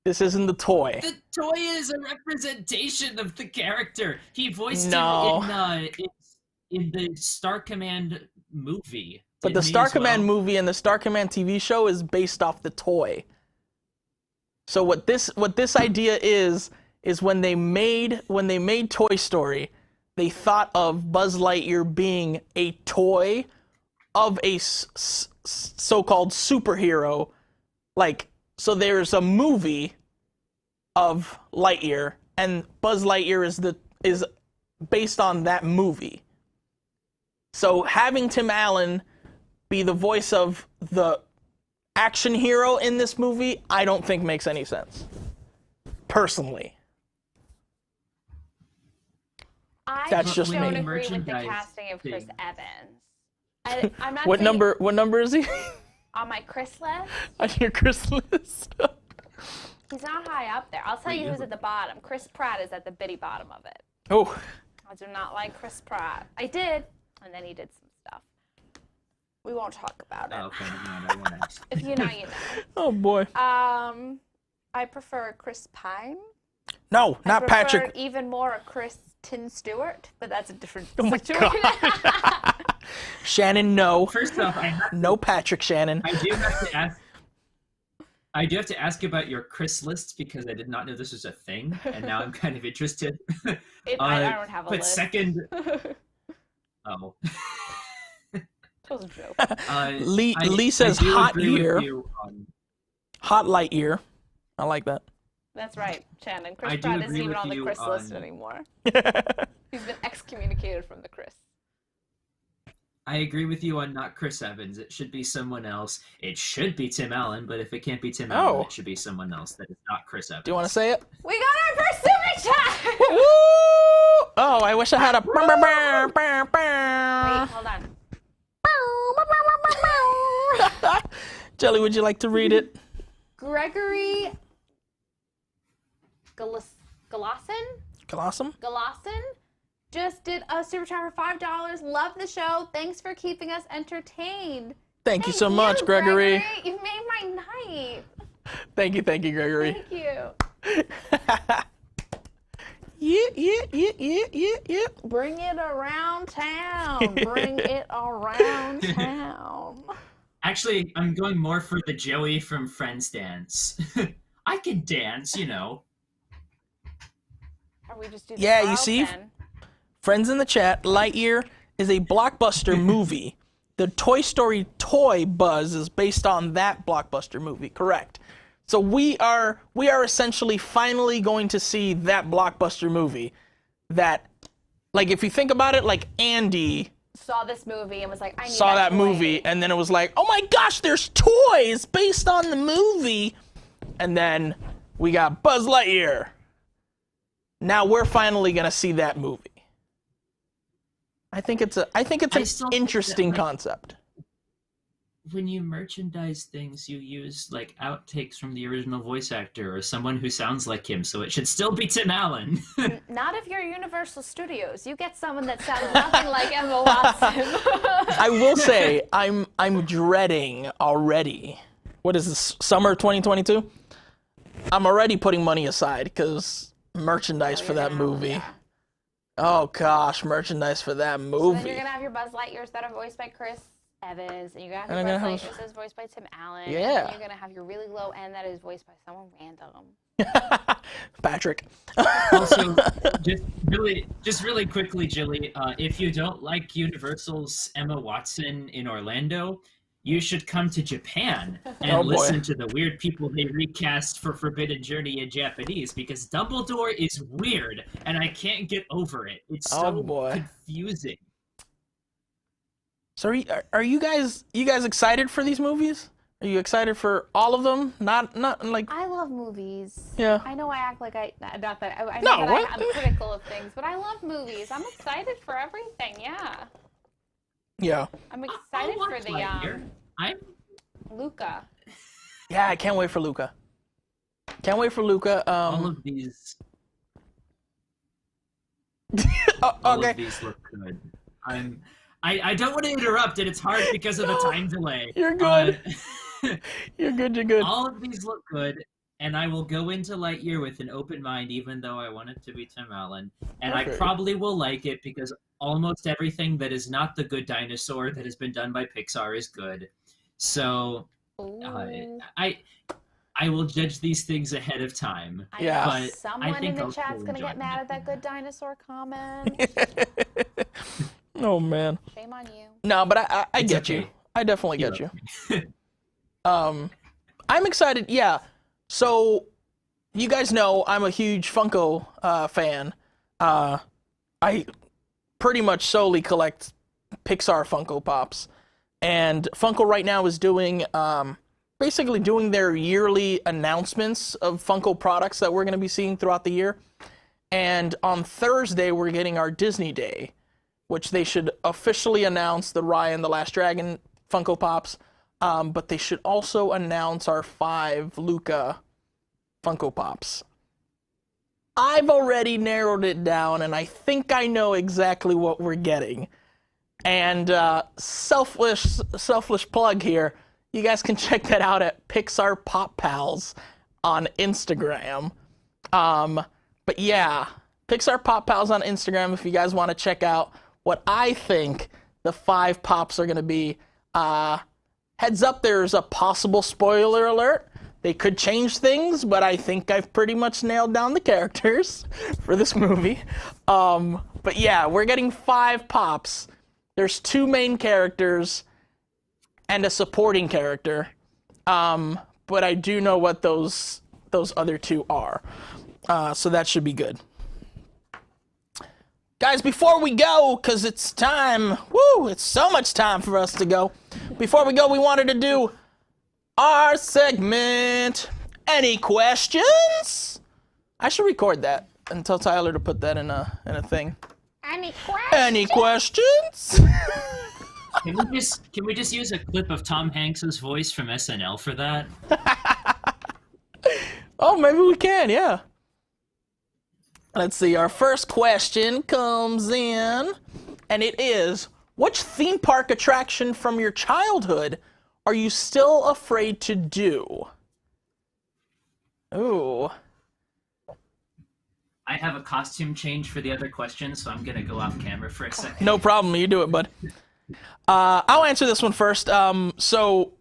This isn't the toy. The toy is a representation of the character. He voiced No. him in the Star Command movie. But the Didn't he Star as Command well? movie and the Star Command TV show is based off the toy. So what this idea is when they made Toy Story, they thought of Buzz Lightyear being a toy of a so-called superhero. Like, so there's a movie of Lightyear, and Buzz Lightyear is based on that movie. So having Tim Allen be the voice of the action hero in this movie, I don't think makes any sense. Personally. That's just don't me. agree with the Merchandise casting of Chris thing. Evans. I'm not What saying number is he? on my Chris list. On your Chris list? He's not high up there. I'll tell you who's at the bottom. Chris Pratt is at the bitty bottom of it. Oh. I do not like Chris Pratt. I did, and then he did some stuff. We won't talk about it. Oh, okay, never mind, I won't ask. If you know, you know. Oh boy. I prefer Chris Pine. No, not I prefer Patrick. even more a Kristen Stewart, but that's a different Oh my situation. God. Shannon, no. First off, No Patrick Shannon. I do have to ask about your Chris list because I did not know this was a thing, and now I'm kind of interested. I don't have a but list. second, oh, That was a joke. Lee says I do hot agree with year. you on- Hot light year. I like that. That's right, Shannon. I Chris do Pratt isn't agree even with on the you Chris list on- anymore. He's been excommunicated from the Chris. I agree with you on not Chris Evans. It should be someone else. It should be Tim Allen, but if it can't be Tim Allen, it should be someone else that is not Chris Evans. Do you want to say it? We got our first time. Woo! Oh, I wish I had a. Wait, hold on. Jelly, would you like to read it? Gregory Colossum? Galosson just did a super chat for $5. Love the show. Thanks for keeping us entertained. Thank you so much, Gregory. You made my night. Thank you, Gregory. Thank you. Yeah. Bring it around town. Bring it around town. Actually, I'm going more for the Joey from Friends dance. I can dance, you know. Or we just do the Yeah, you Carl see? then. Friends in the chat, Lightyear is a blockbuster movie. The Toy Story toy buzz is based on that blockbuster movie, correct? So we are essentially finally going to see that blockbuster movie that, like, if you think about it, like Andy Saw this movie and was like, I need saw that toy. movie, and then it was like, oh my gosh, there's toys based on the movie. And then we got Buzz Lightyear. Now we're finally gonna see that movie. I think it's an interesting concept. When you merchandise things, you use like outtakes from the original voice actor or someone who sounds like him, so it should still be Tim Allen. Not if you're Universal Studios. You get someone that sounds nothing like Emma Watson. I will say, I'm dreading already. What is this, summer 2022? I'm already putting money aside because merchandise for that movie. Yeah. Oh gosh, merchandise for that So movie. then you're gonna have your Buzz Lightyears that are voiced by Chris Evans, and you're gonna And I'm have gonna your Buzz have- Lightyears that is voiced by Tim Allen. Yeah. And then you're gonna have your really low end that is voiced by someone random. Patrick. Also, just really quickly, Jilly, if you don't like Universal's Emma Watson in Orlando, you should come to Japan and Oh, boy. listen to the weird people they recast for Forbidden Journey in Japanese, because Dumbledore is weird, and I can't get over it. It's so confusing. So are you guys excited for these movies? Are you excited for all of them? Not like. I love movies. Yeah. I know I act like I'm what? critical of things, but I love movies. I'm excited for everything. Yeah. Yeah. I'm excited for the Luca. Yeah, I can't wait for Luca. Can't wait for Luca. All of these. All of these look good. I don't want to interrupt, and it's hard because of the time delay. You're good. You're good. All of these look good, and I will go into Lightyear with an open mind, even though I want it to be Tim Allen. And I probably will like it because almost everything that is not the Good Dinosaur that has been done by Pixar is good. So I will judge these things ahead of time. Yeah. But Someone I think in the I'll chat's still gonna enjoy get mad at that Good Dinosaur comment. Oh man. Shame on you. No, but I It's get okay. you. I definitely get you. I'm excited. Yeah. So you guys know I'm a huge Funko fan. I pretty much solely collect Pixar Funko Pops, and Funko right now is doing basically doing their yearly announcements of Funko products that we're going to be seeing throughout the year. And on Thursday we're getting our Disney Day, which they should officially announce the Raya and the Last Dragon Funko Pops, but they should also announce our 5 Luca Funko Pops. I've already narrowed it down, and I think I know exactly what we're getting. And selfish plug here, you guys can check that out at Pixar Pop Pals on Instagram. But yeah, Pixar Pop Pals on Instagram if you guys want to check out what I think the 5 pops are going to be. Heads up, there's a possible spoiler alert. They could change things, but I think I've pretty much nailed down the characters for this movie. But yeah, we're getting 5 pops. There's 2 main characters and a supporting character. But I do know what those other 2 are. So that should be good. Guys, before we go, because it's time, it's so much time for us to go. Before we go, we wanted to do our segment. Any questions? I should record that. and tell Tyler to put that in a thing. Any questions? Any questions? Can we just use a clip of Tom Hanks's voice from SNL for that? Oh, maybe we can, yeah. Let's see, our first question comes in, and it is, which theme park attraction from your childhood are you still afraid to do? Ooh. I have a costume change for the other question, so I'm gonna go off camera for a second. No problem, you do it, bud. I'll answer this one first. So,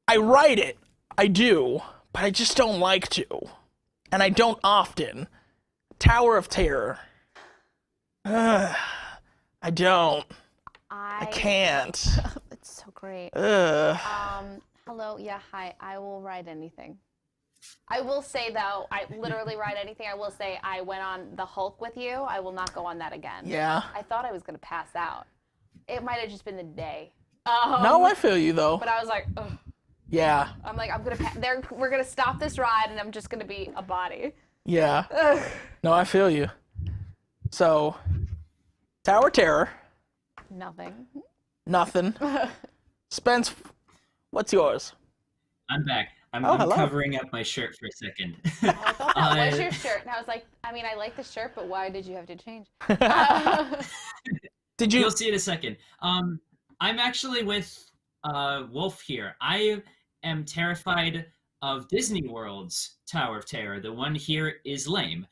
I write it, I do, but I just don't like to. And I don't often. Tower of Terror. I don't. I can't. It's so great. Hello, yeah, hi. I will ride anything. I will say, though, I literally ride anything. I will say I went on the Hulk with you. I will not go on that again. Yeah. I thought I was going to pass out. It might have just been the day. No, I feel you, though. But I was like, ugh. Yeah. I'm like, we're going to stop this ride, and I'm just going to be a body. Yeah. Ugh. No, I feel you. So, Tower of Terror. Nothing. Spence, what's yours? I'm back. I'm hello. covering up my shirt for a second. I thought that was your shirt. And I was like, I mean, I like the shirt, but why did you have to change? Did you? You'll see in a second. I'm actually with Wolf here. I am terrified of Disney World's Tower of Terror. The one here is lame.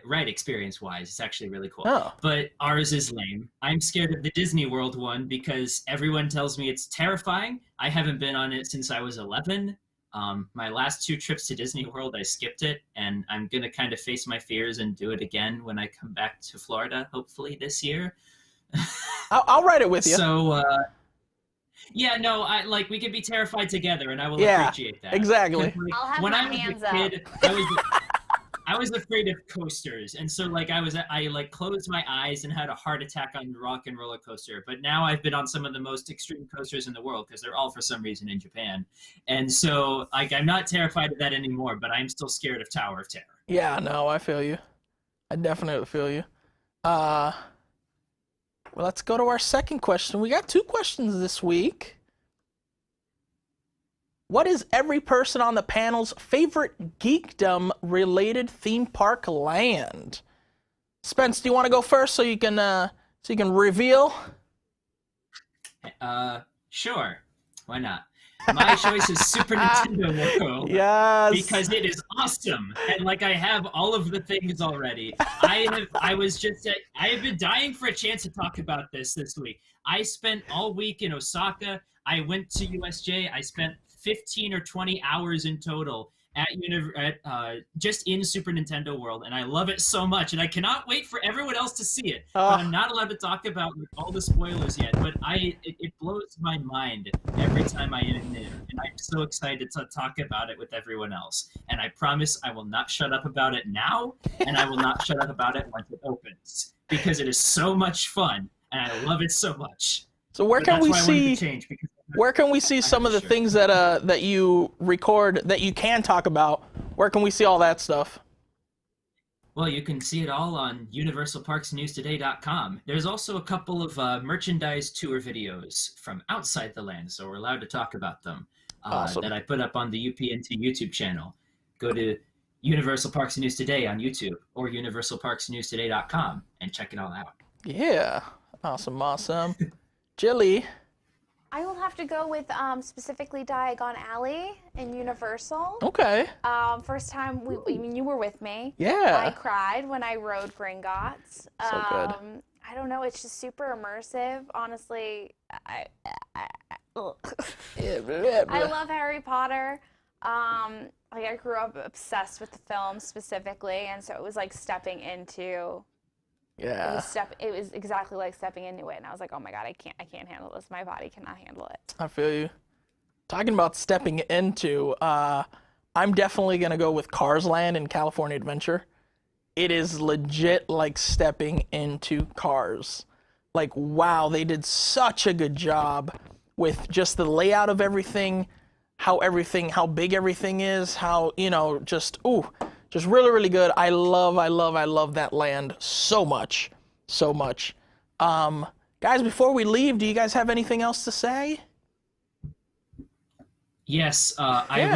Ride experience-wise, it's actually really cool. Oh. But ours is lame. I'm scared of the Disney World one because everyone tells me it's terrifying. I haven't been on it since I was 11. My last 2 trips to Disney World, I skipped it, and I'm going to kind of face my fears and do it again when I come back to Florida, hopefully this year. I'll write it with you. So, yeah, no, we could be terrified together, and I will appreciate that. Exactly. Like, I'll have when my I was hands a kid, I was afraid of coasters, and so I closed my eyes and had a heart attack on the Rock and Roller Coaster. But now I've been on some of the most extreme coasters in the world because they're all for some reason in Japan, and so I'm not terrified of that anymore. But I'm still scared of Tower of Terror. Yeah, no, I feel you. I definitely feel you. Well, let's go to our second question. We got 2 questions this week. What is every person on the panel's favorite geekdom-related theme park land? Spence, do you want to go first so you can reveal? Sure. Why not? My choice is Super Nintendo World. Yes. Because it is awesome, and I have all of the things already. I have been dying for a chance to talk about this week. I spent all week in Osaka. I went to USJ. I spent 15 or 20 hours in total at just in Super Nintendo World, and I love it so much, and I cannot wait for everyone else to see it. But I'm not allowed to talk about all the spoilers yet, but it blows my mind every time I am in there, and I'm so excited to talk about it with everyone else. And I promise I will not shut up about it now, and I will not shut up about it once it opens, because it is so much fun, and I love it so much. So where can we see some of the things that you record that you can talk about? Where can we see all that stuff? Well, you can see it all on universalparksnewstoday.com. There's also a couple of merchandise tour videos from outside the land, so we're allowed to talk about them, awesome. that I put up on the UPNT YouTube channel. Go to Universal Parks News Today on YouTube or universalparksnewstoday.com and check it all out. Yeah, awesome. Jilly. I will have to go with specifically Diagon Alley in Universal. Okay. First time you were with me. Yeah. I cried when I rode Gringotts. So good. I don't know. It's just super immersive. Honestly, I love Harry Potter. I grew up obsessed with the film specifically, and so it was like stepping into. Yeah. It was exactly like stepping into it, and I was like, oh my god, I can't handle this. My body cannot handle it. I feel you. Talking about stepping into, I'm definitely gonna go with Cars Land in California Adventure. It is legit like stepping into Cars. Like, wow, they did such a good job with just the layout of everything, how big everything is, how, just Just really, really good. I love that land so much. So much. Guys, before we leave, do you guys have anything else to say? Yes, I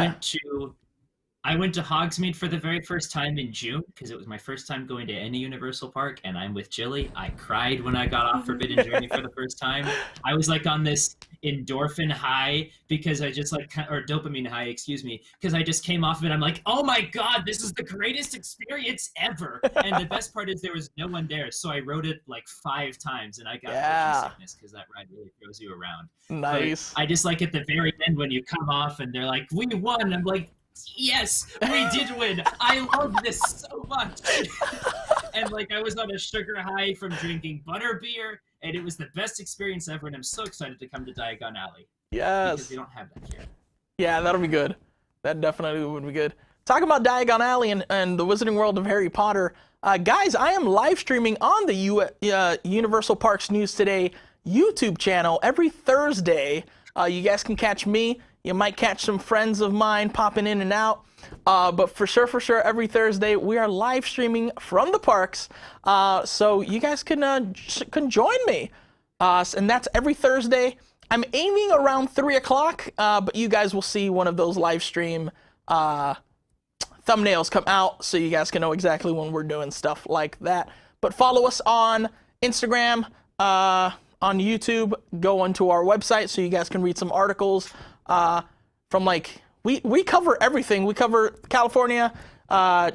went to Hogsmeade for the very first time in June because it was my first time going to any Universal park, and I'm with Jilly. I cried when I got off Forbidden Journey for the first time. I was like on this endorphin high because I just like, or dopamine high, excuse me, because I just came off of it. I'm like, oh my God, this is the greatest experience ever. And the best part is there was no one there. So I rode it like 5 times and I got motion sickness because that ride really throws you around. Nice. But I just like at the very end when you come off and they're like, we won. I'm like, yes, we did win. I love this so much. And like I was on a sugar high from drinking butterbeer, and it was the best experience ever, and I'm so excited to come to Diagon Alley. Yes. Because we don't have that here. Yeah, that'll be good. That definitely would be good. Talking about Diagon Alley and the Wizarding World of Harry Potter, guys, I am live streaming on the Universal Parks News Today YouTube channel every Thursday. You guys can catch me. You might catch some friends of mine popping in and out. But for sure, every Thursday, we are live streaming from the parks. So you guys can join me. And that's every Thursday. I'm aiming around 3 o'clock, but you guys will see one of those live stream thumbnails come out so you guys can know exactly when we're doing stuff like that. But follow us on Instagram, on YouTube, go onto our website so you guys can read some articles from like, we cover everything. We cover California,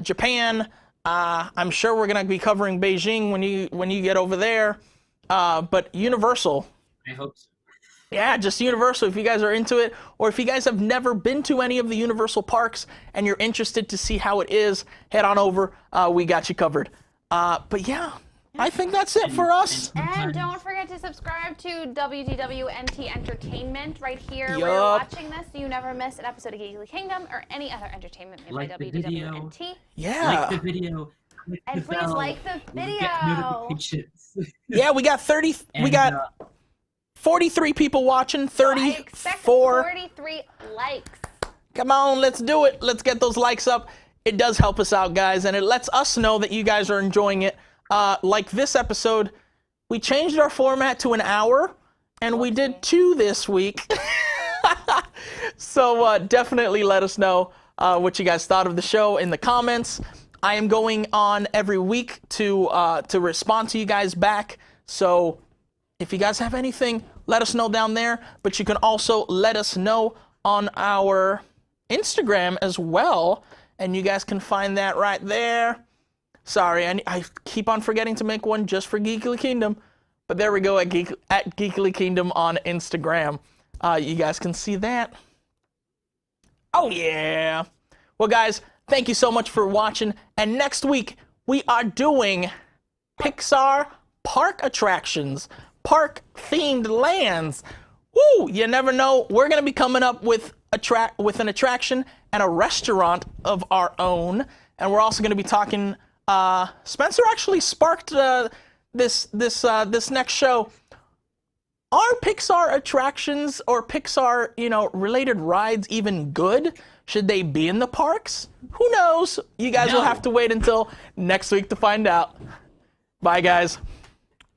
Japan. I'm sure we're gonna be covering Beijing when you get over there. But Universal. I hope so. Yeah, just Universal if you guys are into it, or if you guys have never been to any of the Universal parks and you're interested to see how it is, head on over. We got you covered. But yeah, I think that's it for us. And don't forget to subscribe to WDWNT Entertainment right here where you're watching this so you never miss an episode of Geekly Kingdom or any other entertainment made by WDWNT. Yeah. Like the video. And please like the video. Yeah, we got 30. We got 43 people watching. 34. 43 likes. Come on, let's do it. Let's get those likes up. It does help us out, guys, and it lets us know that you guys are enjoying it. Like this episode, we changed our format to an hour, and we did 2 this week. So definitely let us know what you guys thought of the show in the comments. I am going on every week to respond to you guys back. So if you guys have anything, let us know down there. But you can also let us know on our Instagram as well, and you guys can find that right there. Sorry, I keep on forgetting to make one just for Geekly Kingdom. But there we go, at Geekly Kingdom on Instagram. You guys can see that. Oh, yeah. Well, guys, thank you so much for watching. And next week, we are doing Pixar park attractions, park-themed lands. Woo! You never know. We're going to be coming up with an attraction and a restaurant of our own. And we're also going to be talking... Spencer actually sparked this next show. Are Pixar attractions or Pixar, related rides even good? Should they be in the parks? Who knows? You guys will have to wait until next week to find out. Bye, guys.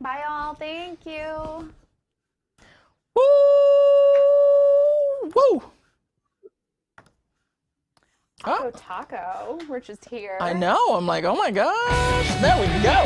Bye, all. Thank you. Woo! Woo! Taco, we're just here. I know. I'm like, oh my gosh. There we go.